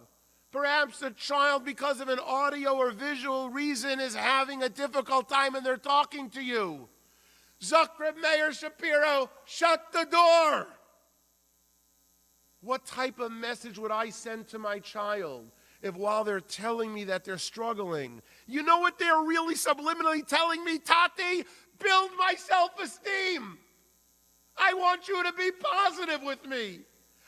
Perhaps a child, because of an audio or visual reason, is having a difficult time and they're talking to you. Reb Meir Shapiro, shut the door. What type of message would I send to my child if while they're telling me that they're struggling, you know what they're really subliminally telling me? Tati, build my self-esteem. I want you to be positive with me.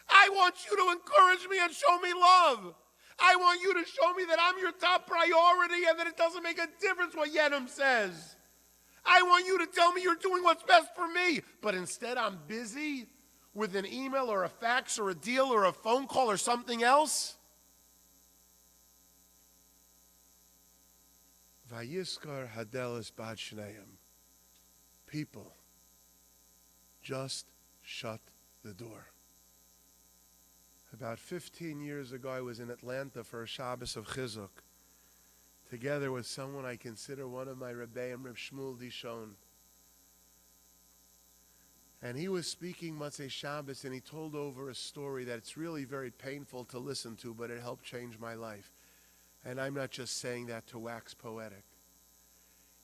I want you to encourage me and show me love. I want you to show me that I'm your top priority and that it doesn't make a difference what Yedem says. I want you to tell me you're doing what's best for me. But instead I'm busy with an email or a fax or a deal or a phone call or something else. Vayiskar hadelas bad shneim. People, just shut the door. About 15 years ago, I was in Atlanta for a Shabbos of Chizuk. together with someone I consider one of my Rebbeim, Reb Shmuel Dishon. And he was speaking Motzei Shabbos, and he told over a story that it's really very painful to listen to, but it helped change my life. And I'm not just saying that to wax poetic.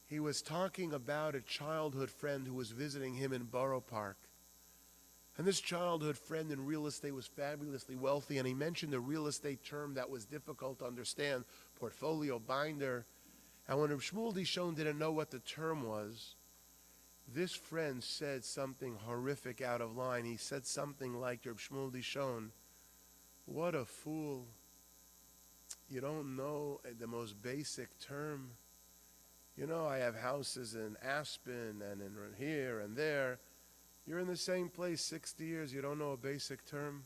He was talking about a childhood friend who was visiting him in Borough Park. And this childhood friend in real estate was fabulously wealthy, and he mentioned a real estate term that was difficult to understand, portfolio binder. And when Reb Shmuel Dishon didn't know what the term was, this friend said something horrific out of line. He said something like, Reb Shmuel Dishon, what a fool. You don't know the most basic term. You know, I have houses in Aspen and in here and there. You're in the same place 60 years. You don't know a basic term?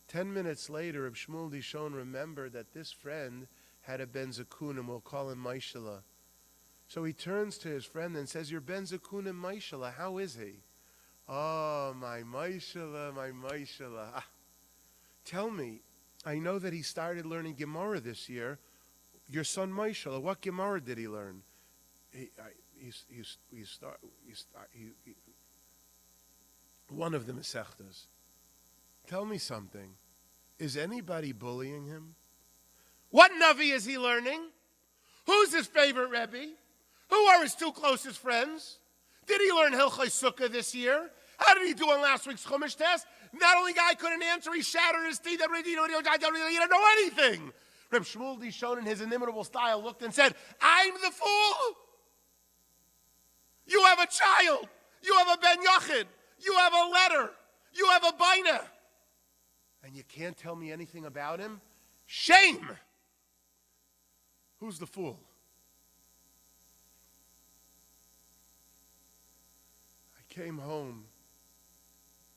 10 minutes later, Reb Shmuel Dishon remembered that this friend had a Ben Zakunim. We'll call him Maishala. So he turns to his friend and says, "Your Ben Zakunim Maishala, how is he?" "Oh, my Maishala, my Maishala. Tell me, I know that he started learning Gemara this year. Your son Maishala, what Gemara did he learn?" One of the Masechtas. "Tell me something. Is anybody bullying him? What Navi is he learning? Who's his favorite Rebbe? Who are his two closest friends? Did he learn Hilchos Sukkah this year? How did he do on last week's Chumash test? Not only guy couldn't answer, he shattered his teeth. He didn't know anything." Reb Shmuel Dishon, in his inimitable style, looked and said, "I'm the fool. You have a child. You have a Ben Yachid. You have a letter. You have a Baina. And you can't tell me anything about him? Shame! Who's the fool?" I came home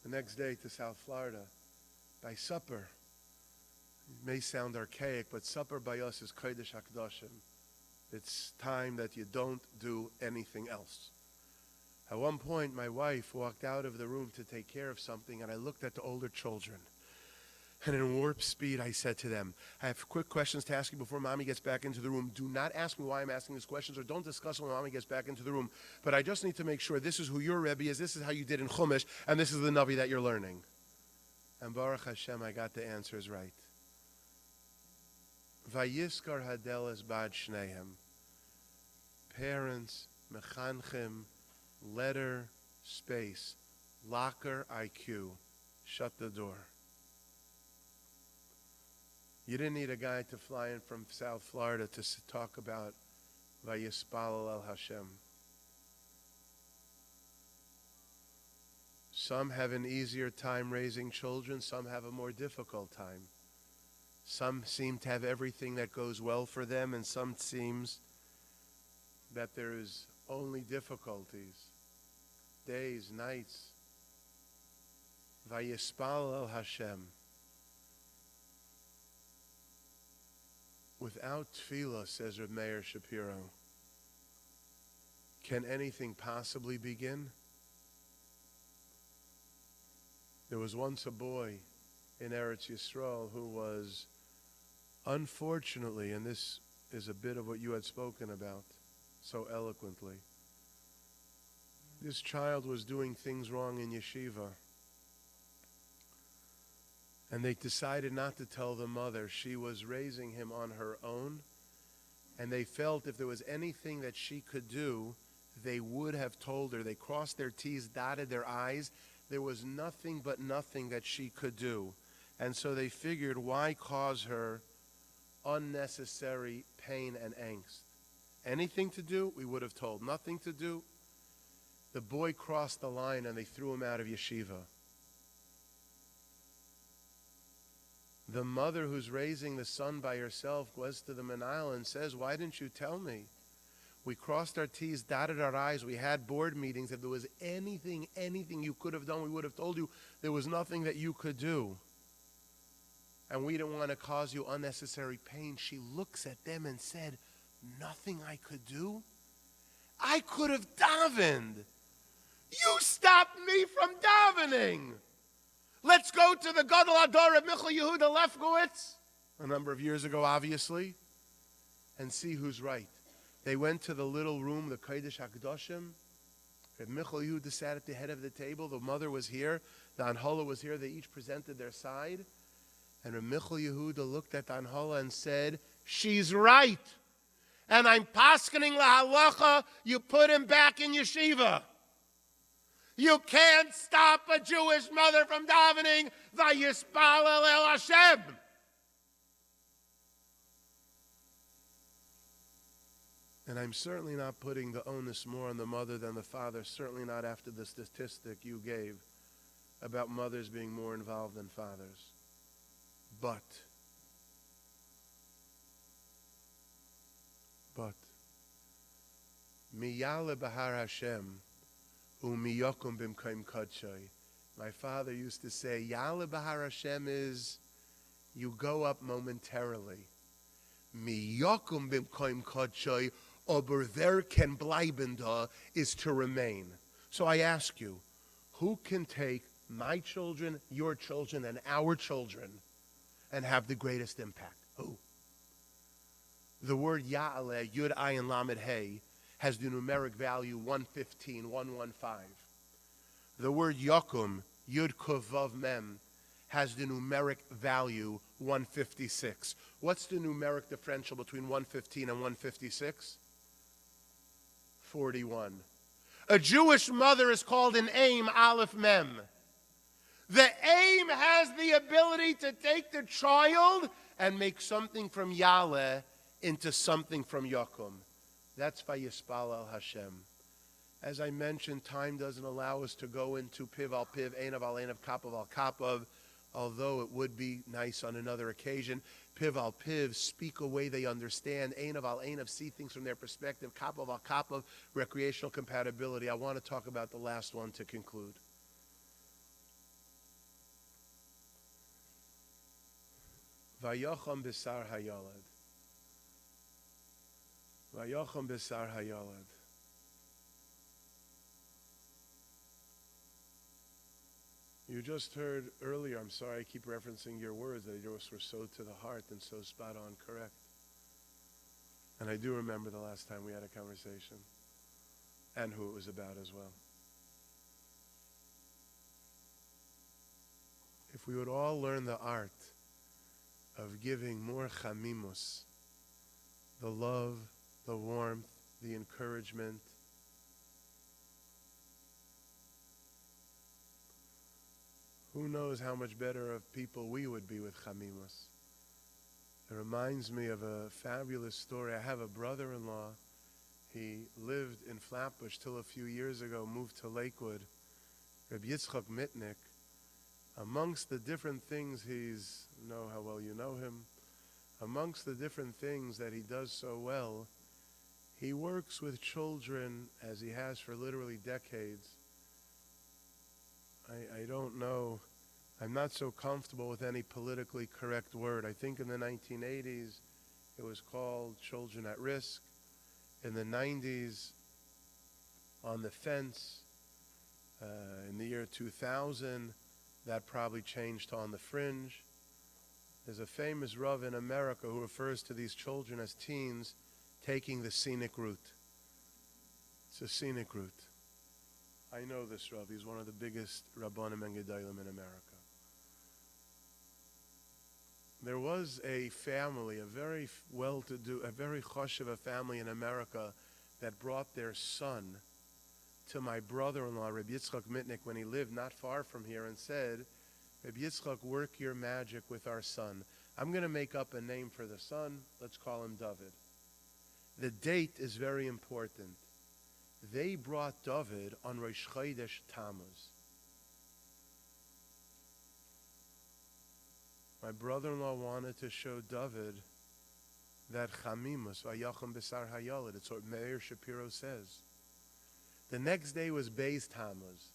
the next day to South Florida. By supper, it may sound archaic, but supper by us is Kodesh HaKadoshim. It's time that you don't do anything else. At one point, my wife walked out of the room to take care of something, and I looked at the older children. And in warp speed, I said to them, "I have quick questions to ask you before Mommy gets back into the room. Do not ask me why I'm asking these questions, or don't discuss when Mommy gets back into the room. But I just need to make sure this is who your Rebbe is, this is how you did in Chumash, and this is the Navi that you're learning." And Baruch Hashem, I got the answers right. Vayiskar Hadelas Bad Shnehem. Parents, Mechanchim, letter, space, locker, IQ. Shut the door. You didn't need a guy to fly in from South Florida to talk about Vayispalel El Hashem. Some have an easier time raising children. Some have a more difficult time. Some seem to have everything that goes well for them, and some seems that there is only difficulties. Days, nights. Vayispalel El Hashem. Without Tefilah, says Reb Meir Shapiro, can anything possibly begin? There was once a boy in Eretz Yisrael who was, unfortunately, and this is a bit of what you had spoken about so eloquently, this child was doing things wrong in yeshiva. And they decided not to tell the mother. She was raising him on her own. And they felt if there was anything that she could do, they would have told her. They crossed their T's, dotted their I's. There was nothing but nothing that she could do. And so they figured, why cause her unnecessary pain and angst? Anything to do, we would have told. Nothing to do. The boy crossed the line and they threw him out of yeshiva. The mother who's raising the son by herself goes to the Menahel and says, "Why didn't you tell me? We crossed our T's, dotted our I's. We had board meetings. If there was anything you could have done, we would have told you. There was nothing that you could do. And we didn't want to cause you unnecessary pain." She looks at them and said, "Nothing I could do? I could have davened. You stopped me from davening. Let's go to the Gadol Ador of Michal Yehuda Lefkowitz." a number of years ago, obviously, and see who's right. They went to the little room, the Kodesh HaKadoshim. Reb Michal Yehuda sat at the head of the table. The mother was here. The Anhala was here. They each presented their side. And Reb Michal Yehuda looked at the Anhala and said, she's right. And I'm paskening lahalacha, you put him back in yeshiva. You can't stop a Jewish mother from davening, Vayispalel el Hashem. And I'm certainly not putting the onus more on the mother than the father, certainly not after the statistic you gave about mothers being more involved than fathers. But, Miyale Bahar Hashem, Umiyokum Bimkaim Kadshay. My father used to say, Yale Bahar Hashem is you go up momentarily. Miyokum Bimkaim Kadshay, aber wer ken bleiben da is to remain. So I ask you, who can take my children, your children, and our children and have the greatest impact? Who? The word Ya'aleh, Yud Ayin Lamed Hey, has the numeric value 115, 115. The word Yakum, Yud Kuv Vav Mem, has the numeric value 156. What's the numeric differential between 115 and 156? 41. A Jewish mother is called an aim, Aleph Mem. The aim has the ability to take the child and make something from Yaleh into something from Yakum. That's Vayispal al Hashem. As I mentioned, time doesn't allow us to go into Piv al Piv, Einav al Einav, Kapav al Kapav, although it would be nice on another occasion. Piv al Piv, speak a way they understand. Einav al Einav, see things from their perspective. Kapav al Kapav, recreational compatibility. I want to talk about the last one to conclude. Vayocham Bisar Hayalad. Vayocham Bisar Hayalad. You just heard earlier, I'm sorry I keep referencing your words, that yours were so to the heart and so spot on correct. And I do remember the last time we had a conversation and who it was about as well. If we would all learn the art of giving more chamimus, the love, the warmth, the encouragement, who knows how much better of people we would be with chamimus. It reminds me of a fabulous story. I have a brother-in-law. He lived in Flatbush till a few years ago, moved to Lakewood. Rabbi Yitzchak Mitnick, amongst the different things know how well you know him, amongst the different things that he does so well, he works with children as he has for literally decades. I don't know, I'm not so comfortable with any politically correct word. I think in the 1980s it was called Children at Risk. In the 90s, On the Fence. In the year 2000, that probably changed to On the Fringe. There's a famous Rav in America who refers to these children as teens taking the scenic route. It's a scenic route. I know this Rav. He's one of the biggest Rabbanim and Gedalim in America. There was a family, a very well-to-do, a very choshev family in America that brought their son to my brother-in-law, Rabbi Yitzchak Mitnick, when he lived not far from here, and said, Rabbi Yitzchak, work your magic with our son. I'm going to make up a name for the son. Let's call him David. The date is very important. They brought David on Rosh Chodesh Tammuz. My brother-in-law wanted to show David that chamimus, vayacham b'sar hayalid. It's what Mayor Shapiro says. The next day was Beis Tammuz.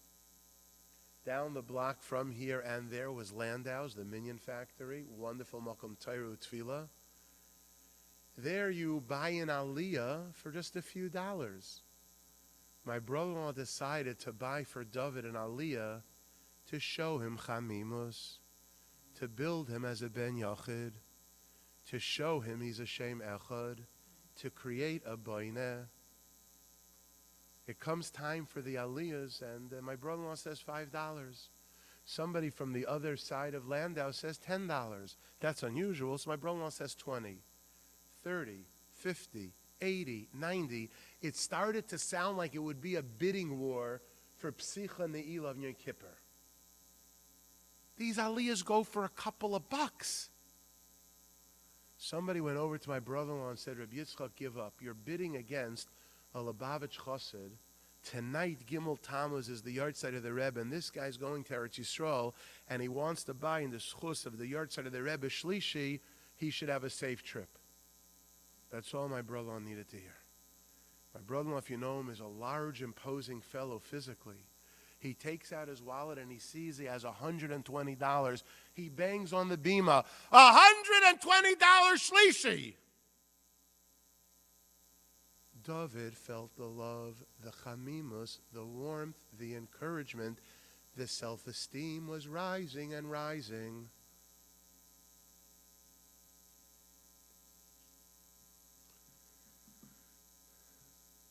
Down the block from here and there was Landau's, the Minion Factory, wonderful Makom Tairu Tefilah. There you buy an aliyah for just a few dollars. My brother-in-law decided to buy for David an aliyah to show him chamimus, to build him as a ben yachid, to show him he's a Shem Echad, to create a Boineh. It comes time for the aliyahs, and my brother-in-law says $5. Somebody from the other side of Landau says $10. That's unusual, so my brother-in-law says 20, 30, 50, 80, 90. It started to sound like it would be a bidding war for Psicha Ne'ilah of Yom Kippur. These aliyahs go for a couple of bucks. Somebody went over to my brother-in-law and said, Rabbi Yitzchak, give up. You're bidding against a Lubavitch Chassid. Tonight, Gimel Tammuz is the yahrzeit of the Rebbe, and this guy's going to Eretz Yisrael, and he wants to buy in the schus of the yahrzeit of the Rebbe Shlishi. He should have a safe trip. That's all my brother-in-law needed to hear. My brother-in-law, if you know him, is a large, imposing fellow physically. He takes out his wallet and he sees he has $120. He bangs on the bima, $120 shlishi. David felt the love, the chamimus, the warmth, the encouragement. The self-esteem was rising and rising.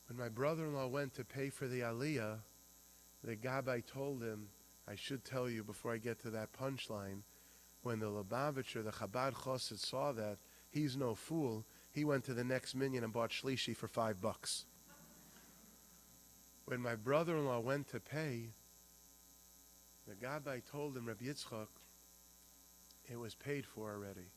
When my brother-in-law went to pay for the aliyah, the gabbai told him, I should tell you before I get to that punchline, when the Lubavitcher, the Chabad Chassid, saw that, he's no fool, he went to the next minyan and bought shlishi for $5. When my brother-in-law went to pay, the gabbai told him, Rabbi Yitzchak, it was paid for already.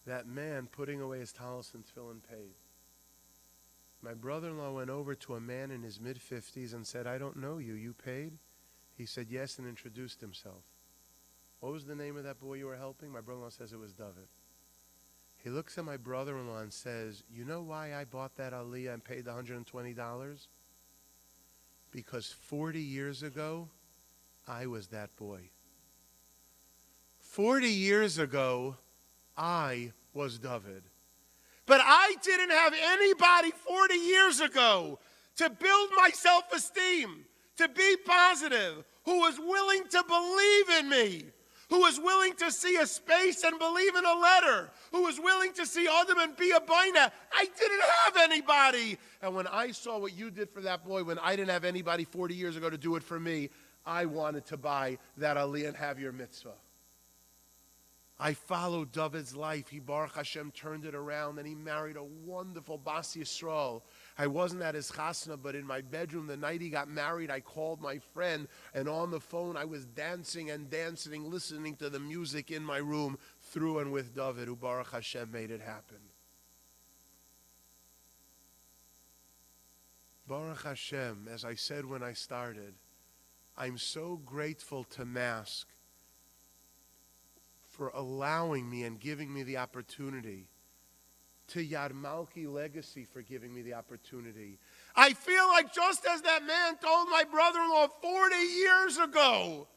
That man putting away his talis and tefillin paid. My brother-in-law went over to a man in his mid-50s and said, I don't know you. You paid? He said yes and introduced himself. What was the name of that boy you were helping? My brother-in-law says it was David. He looks at my brother-in-law and says, you know why I bought that aliyah and paid the $120? Because 40 years ago, I was that boy. 40 years ago, I was David. But I didn't have anybody 40 years ago to build my self-esteem, to be positive, who was willing to believe in me, who was willing to see a space and believe in a letter, who was willing to see Adam and be a baina. I didn't have anybody. And when I saw what you did for that boy, when I didn't have anybody 40 years ago to do it for me, I wanted to buy that aliyah and have your mitzvah. I followed David's life. He, Baruch Hashem, turned it around, and he married a wonderful Bas Yisrael. I wasn't at his chasna, but in my bedroom, the night he got married, I called my friend, and on the phone, I was dancing and dancing, listening to the music in my room, through and with David, who, Baruch Hashem, made it happen. Baruch Hashem, as I said when I started, I'm so grateful to Mask for allowing me and giving me the opportunity, to Yad Malky Legacy for giving me the opportunity. I feel like just as that man told my brother-in-law 40 years ago,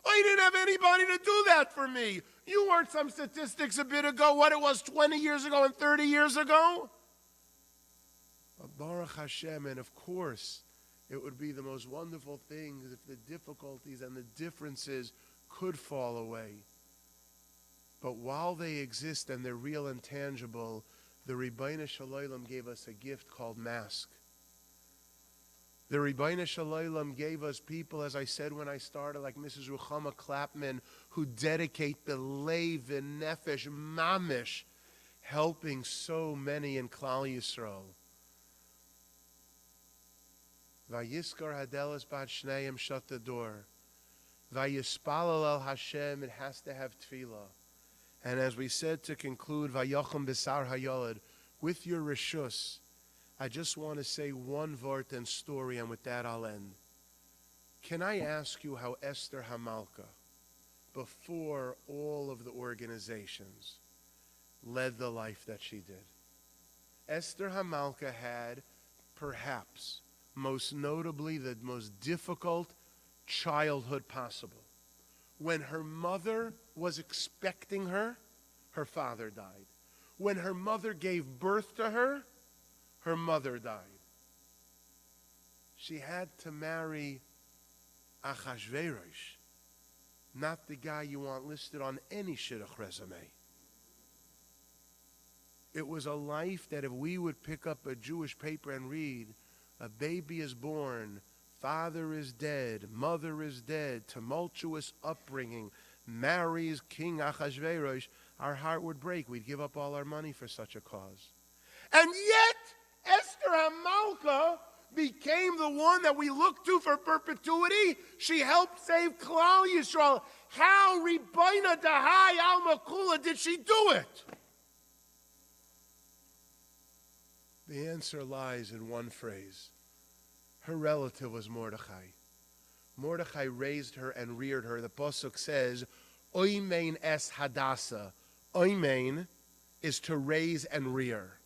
I didn't have anybody to do that for me. You heard some statistics a bit ago, what it was 20 years ago and 30 years ago. But Baruch Hashem, and of course, it would be the most wonderful thing if the difficulties and the differences could fall away. But while they exist and they're real and tangible, the Ribbono Shel Olam gave us a gift called Mask. The Ribbono Shel Olam gave us people, as I said when I started, like Mrs. Ruchama Klapman, who dedicate the leiv and nefesh, mamish, helping so many in Klal Yisrael. Vayiskar Hadelas Bat Shneim, shut the door. Vayispalal El Hashem, it has to have Tefilah. And as we said to conclude, Vayacham B'sar Hayolad, with your reshus, I just want to say one vart and story, and with that I'll end. Can I ask you how Esther Hamalka, before all of the organizations, led the life that she did? Esther Hamalka had, perhaps, most notably, the most difficult childhood possible. When her mother was expecting her, her father died. When her mother gave birth to her, her mother died. She had to marry Achashverosh, not the guy you want listed on any shidduch resume. It was a life that if we would pick up a Jewish paper and read, a baby is born, father is dead, mother is dead, tumultuous upbringing, marries King Achashverosh, our heart would break. We'd give up all our money for such a cause. And yet, Esther HaMalka became the one that we look to for perpetuity. She helped save Klal Yisrael. How, Ribono Dahai Al Makula, did she do it? The answer lies in one phrase. Her relative was Mordechai. Mordechai raised her and reared her. The Pasuk says, Oimein es Hadassah. Oimein is to raise and rear.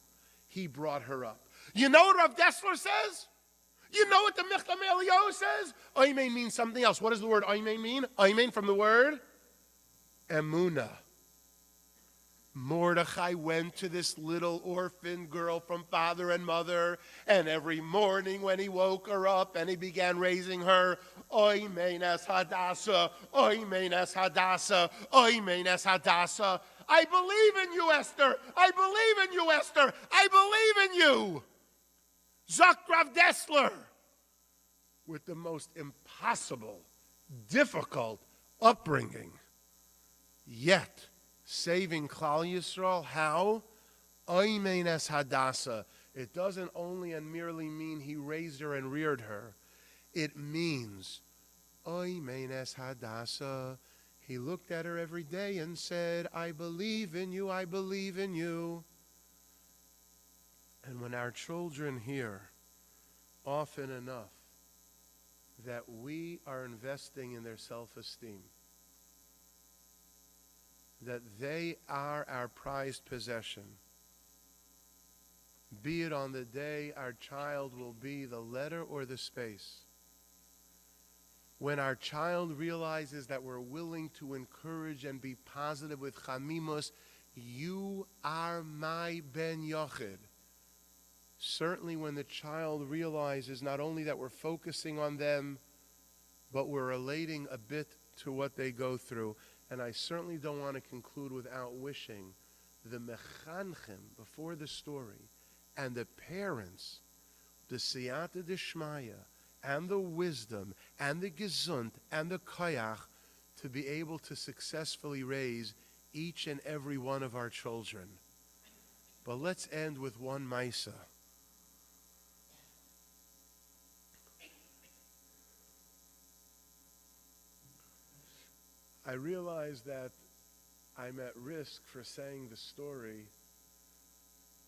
He brought her up. You know what Rav Dessler says? You know what the Michtam Eliyahu says? Oimein means something else. What does the word Oimein mean? Oimein from the word Emunah. Mordechai went to this little orphan girl from father and mother, and every morning when he woke her up and he began raising her, Oimein es Hadassah, Oimein es Hadassah, Oimein es Hadassah. I believe in you, Esther. I believe in you, Esther. I believe in you. Zak Rav Dessler, with the most impossible, difficult upbringing, yet saving Klal Yisrael. How? Oimein es Hadassah. It doesn't only and merely mean he raised her and reared her. It means Oimein es Hadassah. He looked at her every day and said, I believe in you, I believe in you. And when our children hear, often enough, that we are investing in their self-esteem, that they are our prized possession, be it on the day our child will be the letter or the space, when our child realizes that we're willing to encourage and be positive with chamimus, you are my ben yochid. Certainly when the child realizes not only that we're focusing on them, but we're relating a bit to what they go through. And I certainly don't want to conclude without wishing the mechanchim before the story and the parents, the siyata d'shmaya, and the wisdom, and the gesund, and the koyach, to be able to successfully raise each and every one of our children. But let's end with one maisa. I realize that I'm at risk for saying the story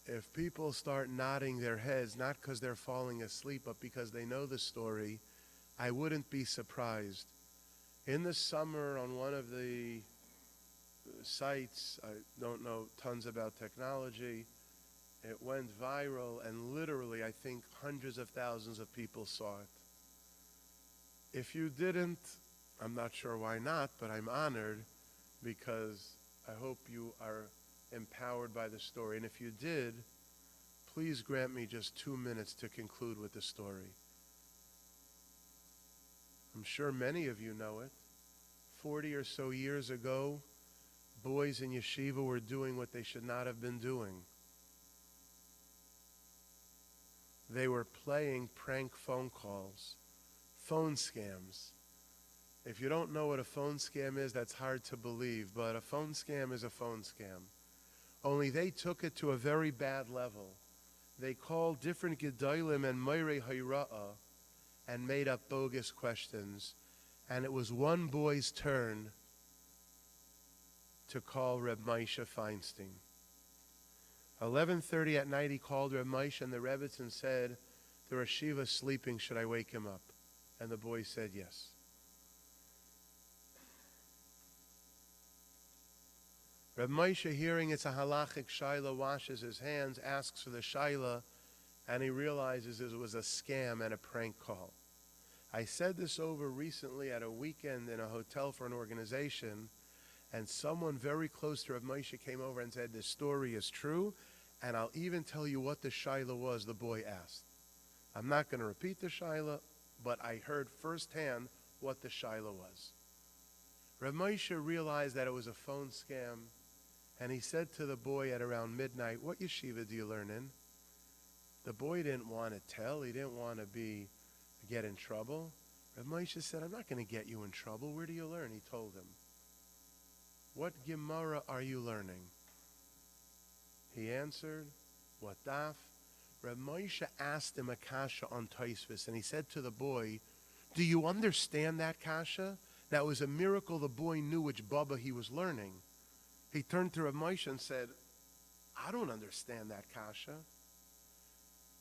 if people start nodding their heads, not because they're falling asleep, but because they know the story. I wouldn't be surprised. In the summer, on one of the sites, I don't know tons about technology, it went viral, and literally, I think hundreds of thousands of people saw it. If you didn't, I'm not sure why not, but I'm honored because I hope you are empowered by the story. And if you did, please grant me just 2 minutes to conclude with the story. I'm sure many of you know it. 40 or so years ago, boys in yeshiva were doing what they should not have been doing. They were playing prank phone calls, phone scams. If you don't know what a phone scam is, that's hard to believe, but a phone scam is a phone scam. Only they took it to a very bad level. They called different gedolim and moirei hayra'ah and made up bogus questions. And it was one boy's turn to call Reb Moshe Feinstein. 11:30 at night, he called Reb Moshe, and the Rebbitzin said, the Rosh Yeshiva is sleeping, should I wake him up? And the boy said yes. Reb Moshe, hearing it's a halachic shaila, washes his hands, asks for the shaila, and he realizes it was a scam and a prank call. I said this over recently at a weekend in a hotel for an organization, and someone very close to Reb Moshe came over and said, this story is true, and I'll even tell you what the shaila was the boy asked. I'm not going to repeat the shaila, but I heard firsthand what the shaila was. Reb Moshe realized that it was a phone scam, and he said to the boy at around midnight, "What yeshiva do you learn in?" The boy didn't want to tell. He didn't want to get in trouble. Reb Moshe said, "I'm not going to get you in trouble. Where do you learn?" He told him. "What Gemara are you learning?" He answered, "What daf?" Reb Moshe asked him a kasha on Tosfos, and he said to the boy, "Do you understand that kasha?" That was a miracle the boy knew which Baba he was learning. He turned to Reb Moshe and said, "I don't understand that kasha."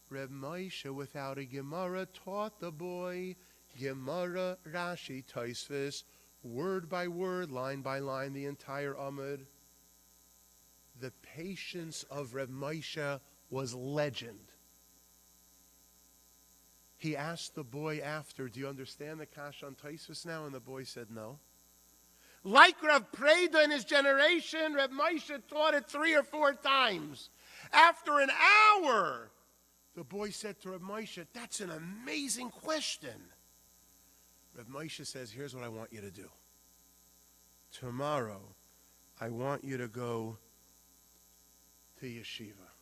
Reb Moshe, without a Gemara, taught the boy Gemara, Rashi, Tosfos, word by word, line by line, the entire Amud. The patience of Reb Moshe was legend. He asked the boy after, "Do you understand the kasha on Tosfos now?" And the boy said, "No." Like Rav Preda in his generation, Reb Moshe taught it 3 or 4 times. After an hour, the boy said to Reb Moshe, "That's an amazing question." Reb Moshe says, "Here's what I want you to do. Tomorrow, I want you to go to yeshiva.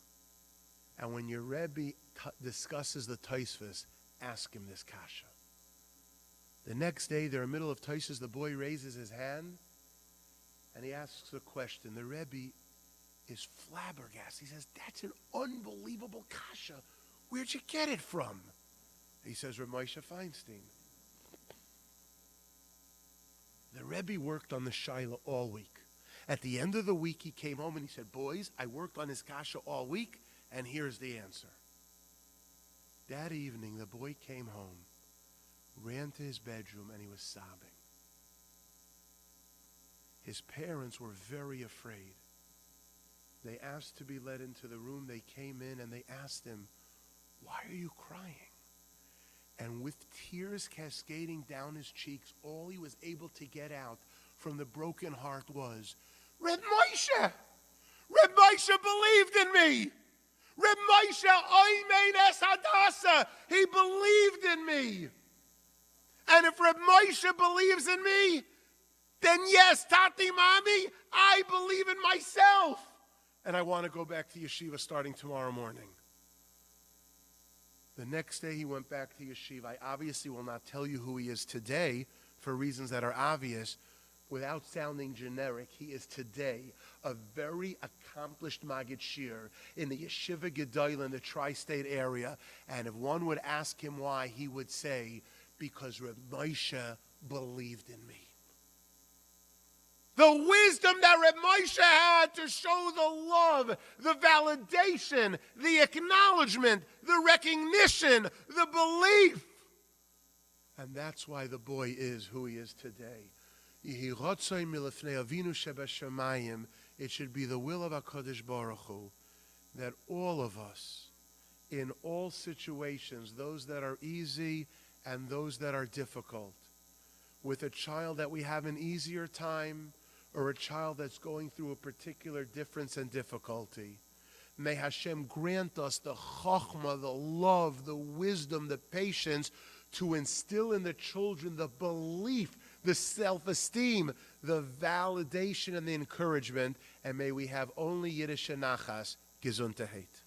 And when your Rebbe discusses the Tosfos, ask him this kasha." The next day, they're in the middle of Tosfos. The boy raises his hand, and he asks a question. The Rebbe is flabbergasted. He says, "That's an unbelievable kasha. Where'd you get it from?" He says, "Reb Moshe Feinstein." The Rebbe worked on the Shaila all week. At the end of the week, he came home and he said, "Boys, I worked on his kasha all week, and here's the answer." That evening, the boy came home, ran to his bedroom, and he was sobbing. His parents were very afraid. They asked to be led into the room. They came in and they asked him, "Why are you crying?" And with tears cascading down his cheeks, all he was able to get out from the broken heart was, "Reb Moshe! Reb Moshe believed in me! Reb Moshe Oimein Es Hadassah! He believed in me! And if Reb Moshe believes in me, then yes, Tati Mami, I believe in myself! And I want to go back to yeshiva starting tomorrow morning." The next day he went back to yeshiva. I obviously will not tell you who he is today for reasons that are obvious. Without sounding generic, he is today a very accomplished Maggid Shir in the Yeshiva Gedolah in the tri-state area. And if one would ask him why, he would say, "Because Reb Moshe believed in me." The wisdom that Reb Moshe had to show the love, the validation, the acknowledgement, the recognition, the belief. And that's why the boy is who he is today. It should be the will of HaKadosh Baruch Hu that all of us, in all situations, those that are easy and those that are difficult, with a child that we have an easier time or a child that's going through a particular difference and difficulty, may Hashem grant us the chokhmah, the love, the wisdom, the patience to instill in the children the belief, the self-esteem, the validation, and the encouragement. And may we have only Yiddish and Nachas, Gesundheit.